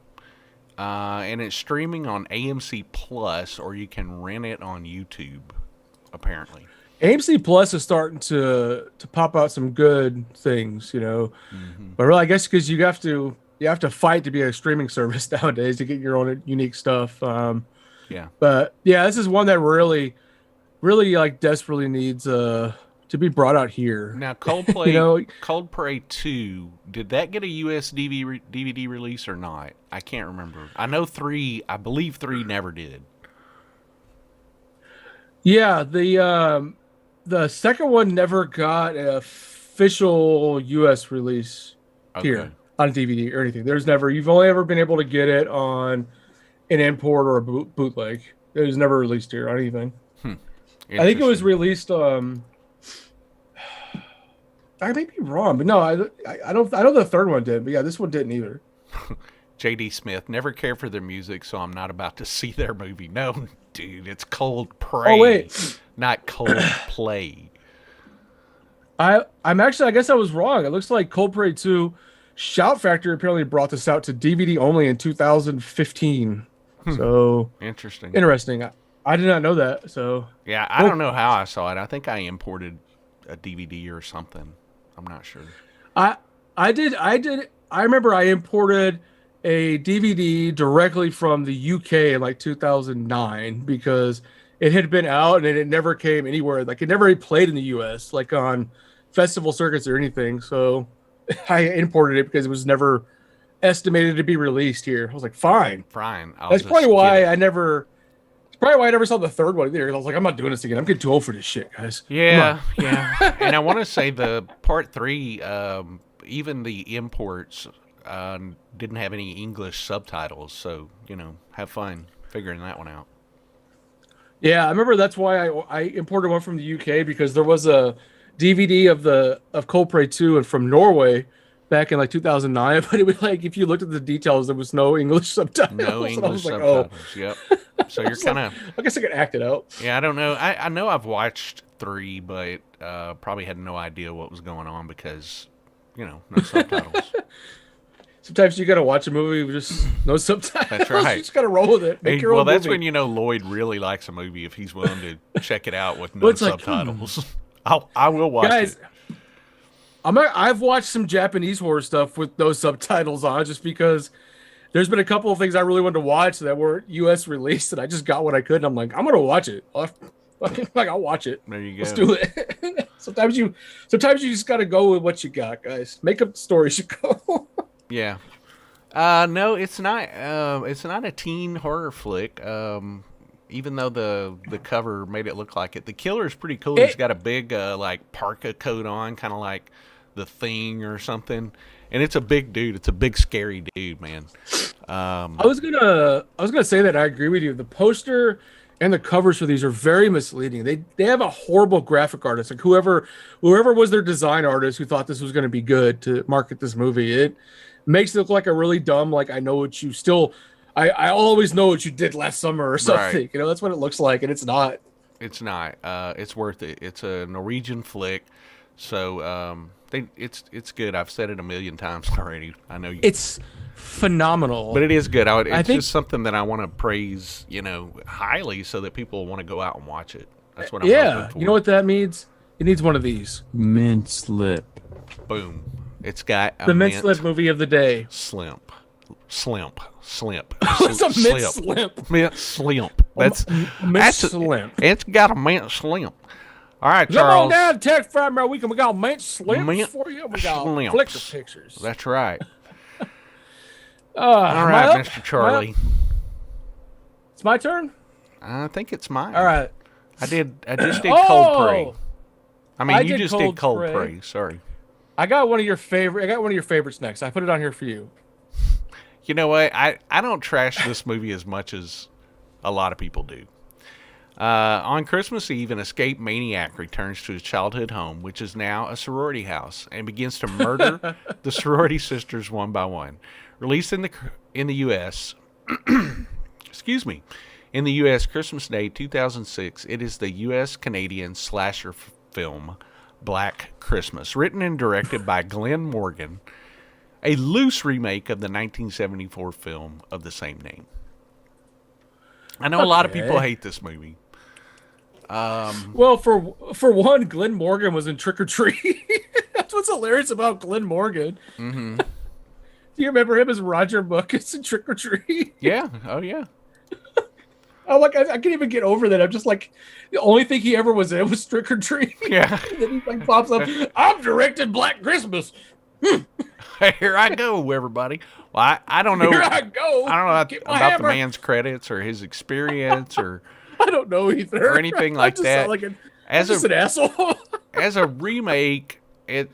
and it's streaming on AMC Plus, or you can rent it on YouTube, apparently. AMC Plus is starting to pop out some good things, you know. Mm-hmm. But really, I guess because you have to fight to be a streaming service nowadays to get your own unique stuff. Yeah. But yeah, this is one that really like desperately needs to be brought out here. Now, Coldplay, You know? Coldplay 2, did that get a US DVD release or not? I can't remember. I believe 3 never did. Yeah, the second one never got an official US release here on DVD or anything. You've only ever been able to get it on an import or a bootleg. It was never released here on anything. I think it was released. I may be wrong, but no, I don't. I know the third one did, but yeah, this one didn't either. J.D. Smith, never cared for their music, so I'm not about to see their movie. No, dude, it's Cold Prey. Oh wait, not Cold Play. I'm actually. I guess I was wrong. It looks like Cold Prey 2. Shout Factory apparently brought this out to DVD only in 2015. So interesting. I did not know that. So yeah, I don't know how I saw it. I think I imported a DVD or something. I'm not sure. I did. I remember I imported a DVD directly from the UK in like 2009 because it had been out and it never came anywhere. Like it never played in the US, like on festival circuits or anything. So I imported it because it was never estimated to be released here. I was like, fine. That's probably why I never. It's probably why I never saw the third one either. I was like, I'm not doing this again. I'm getting too old for this shit, guys. Yeah. And I want to say the part 3, even the imports didn't have any English subtitles. So, have fun figuring that one out. Yeah, I remember that's why I imported one from the UK because there was a DVD of Cold Prey 2 and from Norway back in like 2009, but it was like if you looked at the details, there was no English subtitles. No English subtitles. Yep. So you're kind of. I guess I could act it out. Yeah, I don't know. I know I've watched 3, but probably had no idea what was going on because, no subtitles. Sometimes you gotta watch a movie with just no subtitles. That's right. You just gotta roll with it. Make your own that's movie. when you know Lloyd really likes a movie if he's willing to check it out with no subtitles. I will watch it. I've watched some Japanese horror stuff with no subtitles on just because there's been a couple of things I really wanted to watch that weren't US released and I just got what I could and I'm like, I'm gonna watch it. I'll watch it. There you go. Let's do it. Sometimes you just gotta go with what you got, guys. Make up the stories you go. Yeah. No, it's not. It's not a teen horror flick. Even though the cover made it look like it, the killer's pretty cool. He's got a big like parka coat on, kind of like The Thing or something. And it's a big dude. It's a big scary dude, man. I was gonna say that I agree with you. The poster and the covers for these are very misleading. They have a horrible graphic artist, like whoever was their design artist who thought this was going to be good to market this movie. It makes it look like a really dumb, like I always know what you did last summer or something. Right. That's what it looks like, and it's not. It's not. It's worth it. It's a Norwegian flick, so it's good. I've said it a million times already. I know you. It's phenomenal, but it is good. It's just something that I want to praise, highly, so that people want to go out and watch it. That's what I'm hoping for. You know what that means? It needs one of these. Mint slip. Boom. It's got the mint slip movie of the day. Slimp. It's a mint slip. Mint slimp. That's slimp. It's got a mint slimp. All right, Charles. Come on down to Tech Frightmare Weekend. We got mint slimps for you. We got slimps. flicker pictures. That's right. All right, Mr. Charlie. It's my turn? I think it's mine. All right. I just did Cold Prey. I mean, you just did Cold Prey. Sorry. I got one of your favorites next. I put it on here for you. You know what? I don't trash this movie as much as a lot of people do. On Christmas Eve, an escaped maniac returns to his childhood home, which is now a sorority house, and begins to murder the sorority sisters one by one. Released in the U.S. excuse me, in the U.S. Christmas Day 2006, it is the U.S.-Canadian slasher film Black Christmas, written and directed by Glenn Morgan. a loose remake of the 1974 film of the same name. I know a lot of people hate this movie. Well, for one, Glenn Morgan was in Trick or Treat. That's what's hilarious about Glenn Morgan. Mm-hmm. Do you remember him as Roger Buckets in Trick or Treat? Yeah. Oh, yeah. I'm like, I can't even get over that. I'm just like, the only thing he ever was in was Trick or Treat. Yeah. And then he like pops up. I'm directing Black Christmas. Here I go, everybody. Well, I don't know. Here I go. I don't know Get my about the hammer. man's credits or his experience or I don't know either. or anything like just that. sound like an asshole. As a remake, it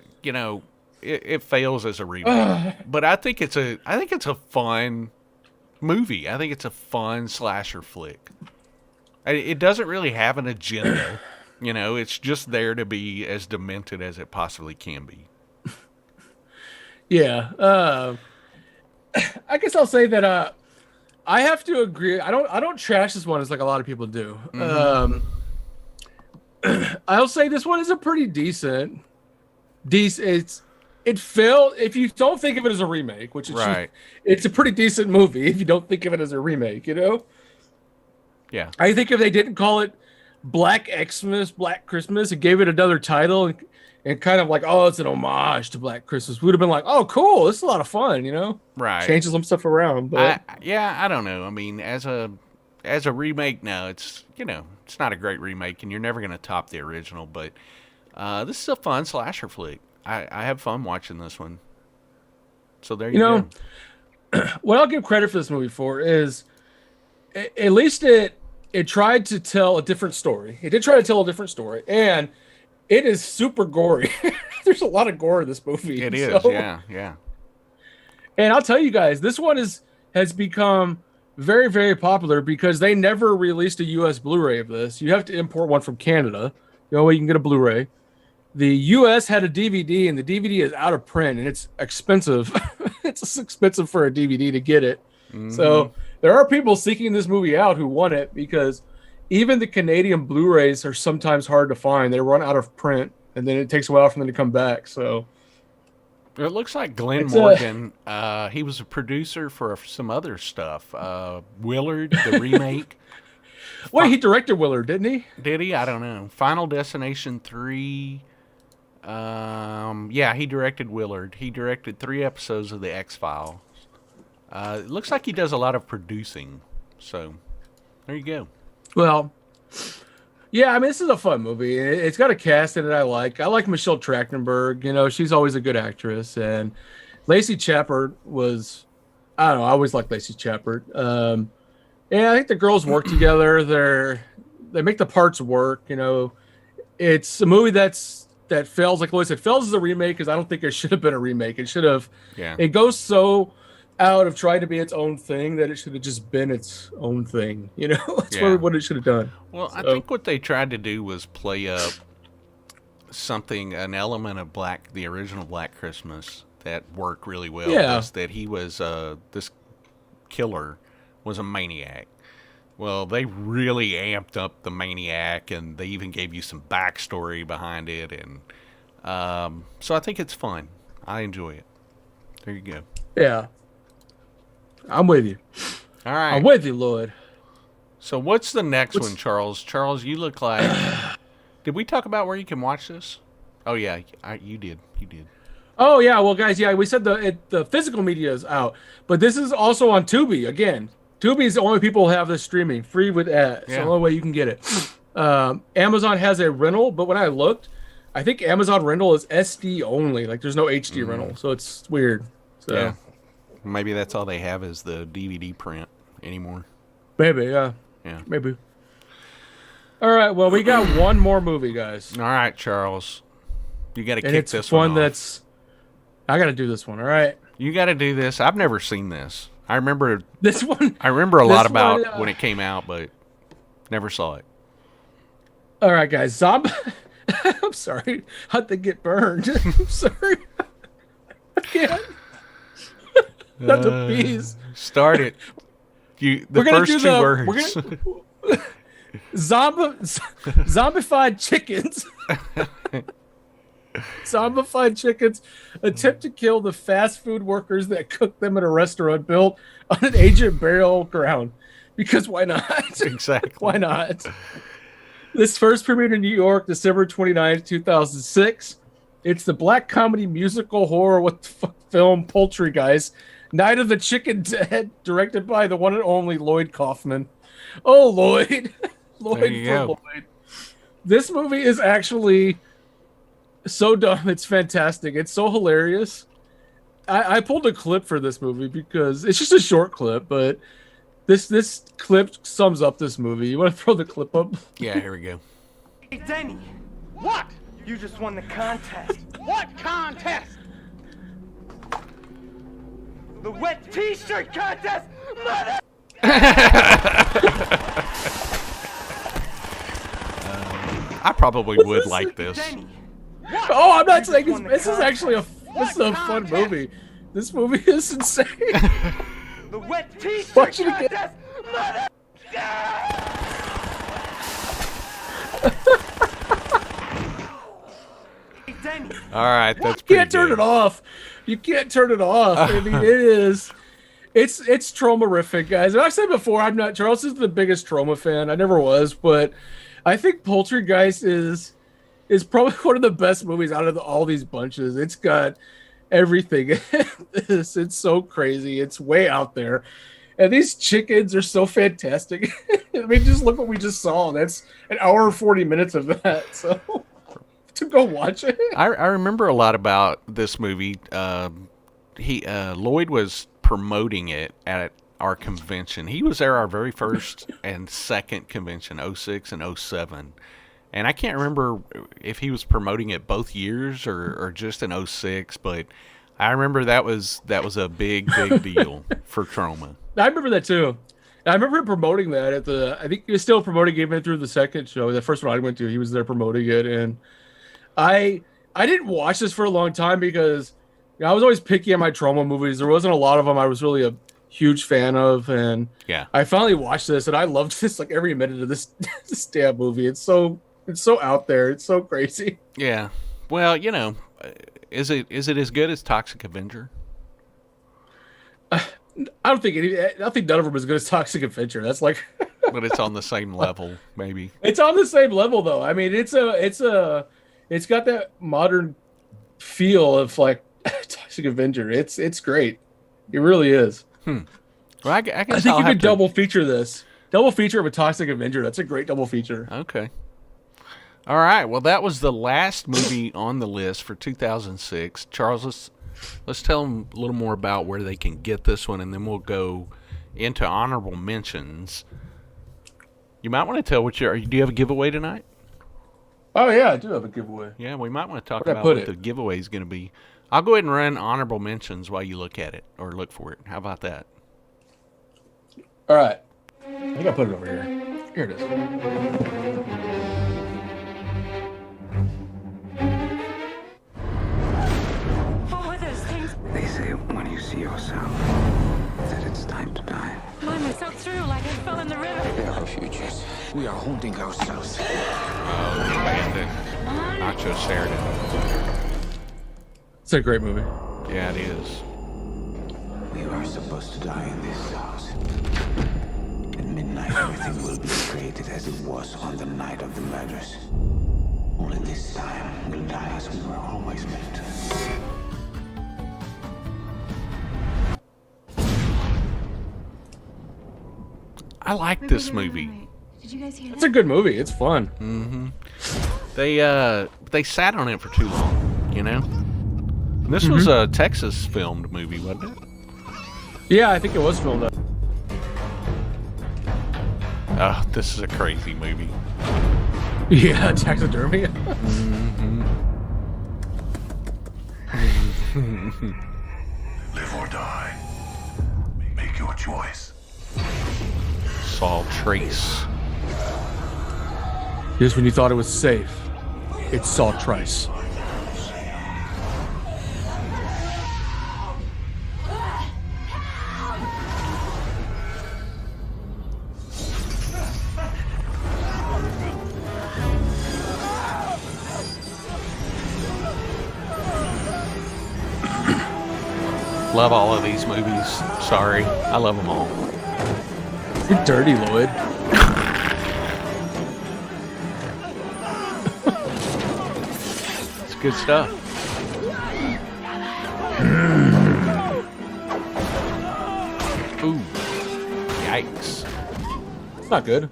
fails as a remake. But I think it's a fun movie. I think it's a fun slasher flick. It doesn't really have an agenda. It's just there to be as demented as it possibly can be. Yeah. I guess I'll say that I have to agree. I don't trash this one as like a lot of people do. Mm-hmm. I'll say this one is a pretty decent. It failed if you don't think of it as a remake, which right. It's a pretty decent movie if you don't think of it as a remake. Yeah. I think if they didn't call it Black Xmas, Black Christmas, and gave it another title and kind of like, oh, it's an homage to Black Christmas, we would have been like, oh, cool, this is a lot of fun, Right. Changes some stuff around. But I don't know. I mean, as a remake, no, it's it's not a great remake, and you're never going to top the original. But this is a fun slasher flick. I have fun watching this one. So there you go. What I'll give credit for this movie for is at least it tried to tell a different story. It did try to tell a different story, and it is super gory. There's a lot of gore in this movie. It is, yeah. And I'll tell you guys, this one has become very, very popular because they never released a U.S. Blu-ray of this. You have to import one from Canada. The only way you can get a Blu-ray. The U.S. had a DVD, and the DVD is out of print, and it's expensive. It's expensive for a DVD to get it. Mm-hmm. So there are people seeking this movie out who want it because even the Canadian Blu-rays are sometimes hard to find. They run out of print, and then it takes a while for them to come back. So it looks like Glenn Morgan, he was a producer for some other stuff. Willard, the remake. Wait, he directed Willard, didn't he? Did he? I don't know. Final Destination 3. Yeah, he directed Willard. He directed 3 episodes of The X-Files. It looks like he does a lot of producing. So, there you go. Well, yeah, I mean, this is a fun movie. It's got a cast in it I like. I like Michelle Trachtenberg. She's always a good actress. And Lacey Chabert was, I don't know, I always liked Lacey Chabert. Yeah, I think the girls work together. They make the parts work. It's a movie that fails. Like Lloyd said, fails as a remake because I don't think it should have been a remake. It should have. Yeah. It goes so out of trying to be its own thing that it should have just been its own thing. That's what it should have done. Well, I think what they tried to do was play up an element of the original Black Christmas that worked really well. Yeah. Was that he was this killer was a maniac. Well, they really amped up the maniac, and they even gave you some backstory behind it, and so I think it's fun. I enjoy it. There you go. Yeah. I'm with you. All right. I'm with you, Lloyd. So what's the next one, Charles? Charles, you look like... Did we talk about where you can watch this? Oh, yeah. You did. Oh, yeah. Well, guys, we said the physical media is out, but this is also on Tubi. Again, Tubi is the only people who have this streaming, free with ads. It's the only way you can get it. Amazon has a rental, but when I looked, I think Amazon rental is SD only. Like, there's no HD rental, so it's weird. So. Yeah. Maybe that's all they have is the DVD print anymore. Maybe, yeah. Yeah. Maybe. All right, well, we got one more movie, guys. All right, Charles. You got to kick this one off. I got to do this one, all right? You got to do this. I've never seen this. I remember this one. I remember a lot about when it came out, but never saw it. All right, guys. I'm sorry. How'd they get burned? I'm sorry. I can't. Not the bees. Start it. The first two words. Zombified chickens. zombified chickens attempt to kill the fast food workers that cook them in a restaurant built on an ancient burial ground. Because why not? Exactly. Why not? This first premiered in New York, December 29th, 2006. It's the black comedy musical horror film Poultrygeist, Night of the Chicken Dead, directed by the one and only Lloyd Kaufman. Oh, Lloyd. Lloyd for Lloyd. This movie is actually so dumb. It's fantastic. It's so hilarious. I pulled a clip for this movie because it's just a short clip, but this clip sums up this movie. You want to throw the clip up? Yeah, here we go. Hey, Denny. What? You just won the contest. What contest? The wet t-shirt contest, mother! I probably would like this. Oh, I'm not saying this is actually a fun movie. This movie is insane. The wet t-shirt contest, mother! All right, that's You can't turn it off. You can't turn it off. I mean, it's traumerific, guys. And I've said before, I'm not. Charles is the biggest trauma fan. I never was, but I think Poultrygeist is probably one of the best movies out of all these bunches. It's got everything. It's so crazy. It's way out there. And these chickens are so fantastic. I mean, just look what we just saw. That's an hour and 40 minutes of that. So to go watch it. I remember a lot about this movie. Lloyd was promoting it at our convention. He was there our very first and second convention, 06 and 07. And I can't remember if he was promoting it both years or just in 06, but I remember that was a big deal for Trauma. I remember that too. I remember him promoting that I think he was still promoting it even through the second show. The first one I went to, he was there promoting it. And I didn't watch this for a long time because I was always picky on my Trauma movies. There wasn't a lot of them I was really a huge fan of. And yeah, I finally watched this and I loved this like every minute of this damn movie. It's so out there. It's so crazy. Yeah. Well, is it as good as Toxic Avenger? I don't think none of them is as good as Toxic Avenger. That's like, but it's on the same level, maybe. It's on the same level, though. I mean, it's got that modern feel of like Toxic Avenger. It's great. It really is. Well, I guess I think you could double feature this. Double feature with Toxic Avenger. That's a great double feature. Okay. All right. Well, that was the last movie on the list for 2006. Charles, let's tell them a little more about where they can get this one, and then we'll go into honorable mentions. You might want to tell do you have a giveaway tonight? Oh, yeah, I do have a giveaway. Yeah, we might want to talk about what the giveaway is going to be. I'll go ahead and run honorable mentions while you look at it or look for it. How about that? All right. I think I put it over here. Here it is. They say when you see yourself, that it's time to die. Mine was soaked through like it fell in the river. There are futures. We are haunting ourselves. Oh, the abandoned Nacho Sheridan. It's a great movie. Yeah, it is. We are supposed to die in this house. At midnight, everything will be created as it was on the night of the murders. Only this time, we'll die as we were always meant to. I like this movie. Did you guys hear that? It's a good movie. It's fun. Mm-hmm. They sat on it for too long, And this was a Texas filmed movie, wasn't it? Yeah, I think it was filmed up. Oh, this is a crazy movie. Yeah, taxidermy. Live or die. Make your choice. Saw Trace. Just when you thought it was safe, it saw Trice. Love all of these movies. Sorry. I love them all. You're dirty, Lloyd. It's good stuff. Ooh. Yikes. It's not good.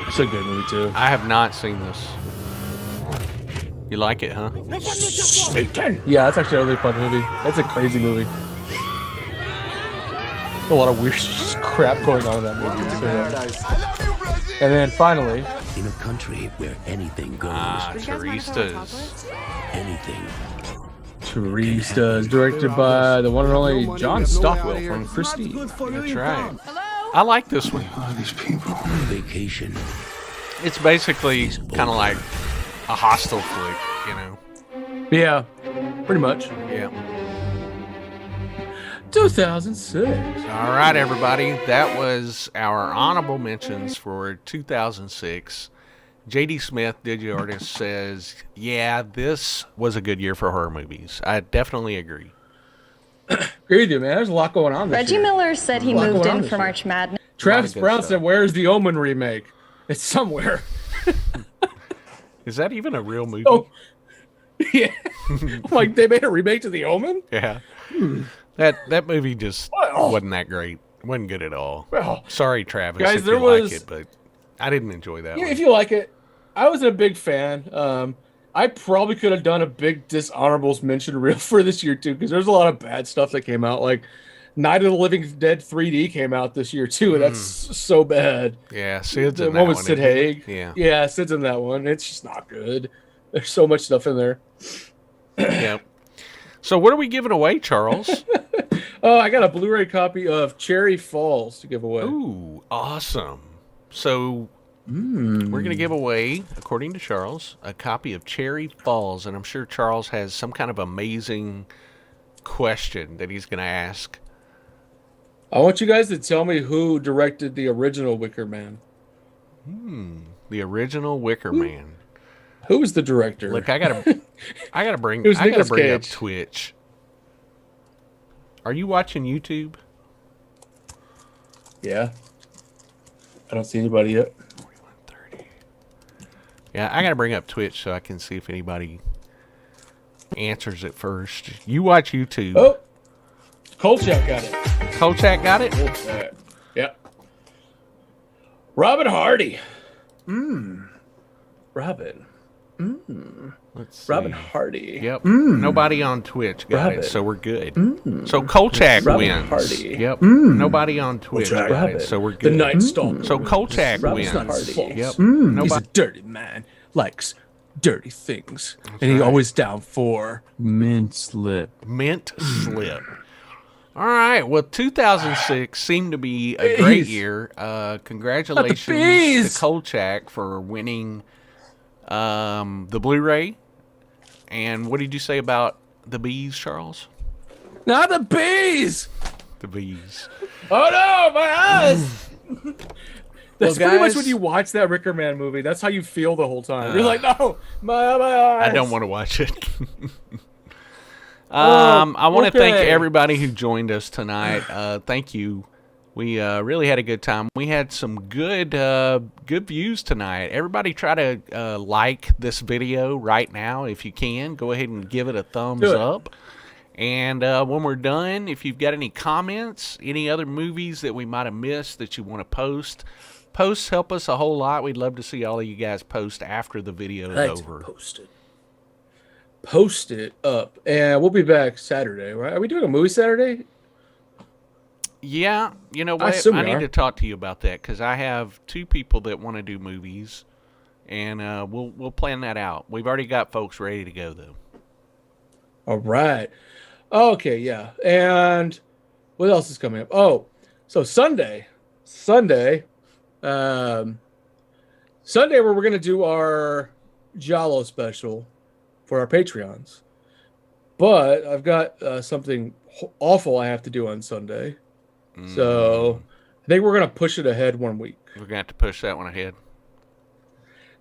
It's a good movie, too. I have not seen this. You like it, huh? Yeah, that's actually a really fun movie. That's a crazy movie. A lot of weird crap going on in that movie. So, yeah. And then finally, In a country where anything goes. Teresa's. Anything. Teresa is directed by the one and only John Stockwell from Christie. That's right. I like this one. These people. Vacation. It's basically kind of like a Hostel flick, you know? Yeah, pretty much. Yeah. 2006. All right, everybody. That was our honorable mentions for 2006. J.D. Smith, Digi Artist, says, yeah, this was a good year for horror movies. I definitely agree. Agree with you, man. There's a lot going on this Reggie year. Miller said he moved in for March Madness. Travis Brown said, where's the Omen remake? It's somewhere. Is that even a real movie? Oh, yeah. Like, they made a remake to The Omen? Yeah. That movie just wasn't that great. Wasn't good at all. Well, sorry, Travis, guys, if there you was- like it, but I didn't enjoy that Yeah, one. if you like it. I wasn't a big fan. I probably could have done a big dishonorables mention reel for this year, too, because there's a lot of bad stuff that came out. Like, Night of the Living Dead 3D came out this year, too, and that's so bad. Yeah, Sid's The in that one with one. Sid isn't he? Haig. Yeah. Yeah, Sid's in that one. It's just not good. There's so much stuff in there. Yep. So what are we giving away, Charles? Oh, I got a Blu-ray copy of Cherry Falls to give away. Ooh, awesome. So we're going to give away, according to Charles, a copy of Cherry Falls, and I'm sure Charles has some kind of amazing question that he's going to ask. I want you guys to tell me who directed the original Wicker Man. The original Wicker Man. Who was the director? Look, I gotta bring It was up Nicolas Cage. Twitch. Are you watching YouTube? Yeah. I don't see anybody yet. 41:30. Yeah, I gotta bring up Twitch so I can see if anybody answers it first. You watch YouTube. Oh, Kolchak got it. Kolchak got it? Yeah. Robin Hardy. Robin. Let's see. Robin Hardy. Yep. Nobody on Twitch got Robin. it, so we're good. So Kolchak Robin wins. Hardy. Yep. Nobody on Twitch Kolchak. got Robin. it, so we're The good. Night Stalker. So Kolchak Robin wins. Hardy. Yep. He's Nobody. a dirty man. Likes dirty things. And he's right. always down for mint slip. Mint slip. All right. Well, 2006 seemed to be a great year. Congratulations to bees. Kolchak for winning the Blu-ray. And what did you say about the bees, Charles? Not the bees. The bees. Oh no, my eyes. That's Well, pretty much guys- when you watch that Ricker Man movie. That's how you feel the whole time. You're like, no, my eyes. I don't want to watch it. I want to thank okay. everybody who joined us tonight. Thank you. We really had a good time. We had some good views tonight. Everybody try to like this video right now if you can. Go ahead and give it a thumbs Do it. up. And when we're done, if you've got any comments, any other movies that we might have missed that you want to posts help us a whole lot. We'd love to see all of you guys post after the video is over. Post it up, and we'll be back Saturday. Right? Are we doing a movie Saturday? Yeah, you know I what? assume I we need are. to talk to you about that because I have two people that want to do movies, and we'll plan that out. We've already got folks ready to go though. All right. Okay, yeah. And what else is coming up? Oh, so Sunday, where we're gonna do our Jalo special for our Patreons. But I've got something awful I have to do on Sunday. So I think we're gonna push it ahead 1 week. We're going to have to push that one ahead.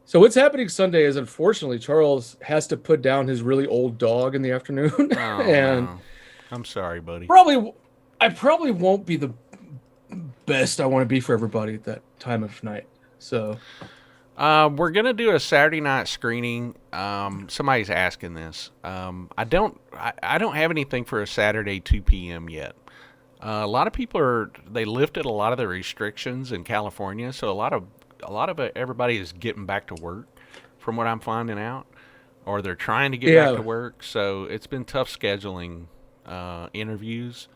So what's happening Sunday is, unfortunately, Charles has to put down his really old dog in the afternoon, and no. I'm sorry, buddy. I probably won't be the best I want to be for everybody at that time of night. So we're gonna do a Saturday night screening. Somebody's asking this. I don't have anything for a Saturday 2 p.m. yet. A lot of people they lifted a lot of the restrictions in California, so a lot of everybody is getting back to work, from what I'm finding out, or they're trying to get back to work. So it's been tough scheduling interviews,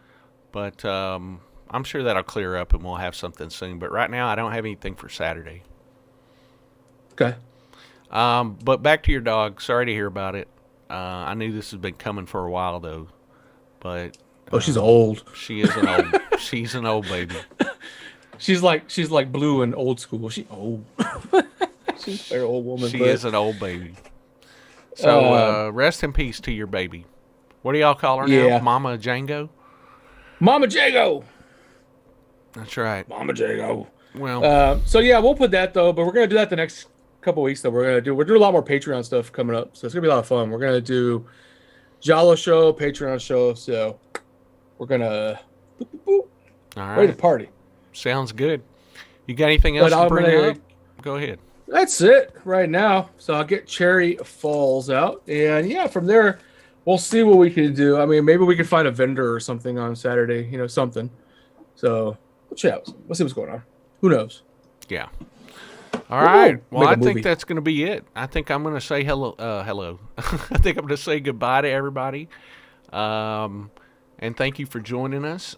but I'm sure that'll clear up and we'll have something soon. But right now, I don't have anything for Saturday. Okay. But back to your dog. Sorry to hear about it. I knew this has been coming for a while though, but she's old. She is an old. She's an old baby. She's like Blue and old school. She's old. She's a very old woman. She is an old baby. So rest in peace to your baby. What do y'all call her now? Mama Django? Mama Django. That's right. Mama Django. Well. So yeah, we'll put that though, but we're gonna do that the next couple weeks though. We're doing a lot more Patreon stuff coming up, so it's gonna be a lot of fun. We're gonna do Jalo show, Patreon show, so we're gonna all right. ready to party. Sounds good. You got anything else to bring up? Go ahead. That's it right now. So I'll get Cherry Falls out, and yeah, from there we'll see what we can do. I mean, maybe we can find a vendor or something on Saturday. something. So we'll chat. We'll see what's going on. Who knows? Yeah. All right. Well, I think that's going to be it. I think I'm going to say hello. I think I'm going to say goodbye to everybody. And thank you for joining us.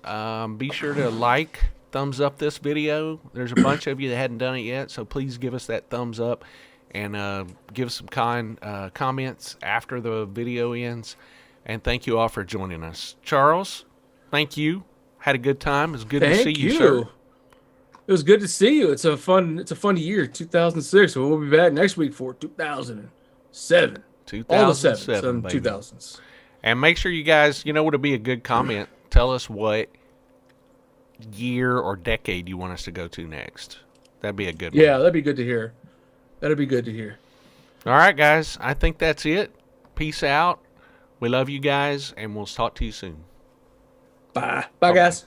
Be sure to thumbs up this video. There's a bunch of you that hadn't done it yet, so please give us that thumbs up and give some kind comments after the video ends. And thank you all for joining us. Charles, thank you. Had a good time. It was good to see you, sir. It was good to see you. It's a fun year, 2006. So we'll be back next week for 2007. 2007, baby. 2000s. And make sure you guys, what'll be a good comment. Tell us what year or decade you want us to go to next. That'd be a good one. Yeah, that'd be good to hear. That'd be good to hear. All right, guys. I think that's it. Peace out. We love you guys, and we'll talk to you soon. Bye. Bye, guys.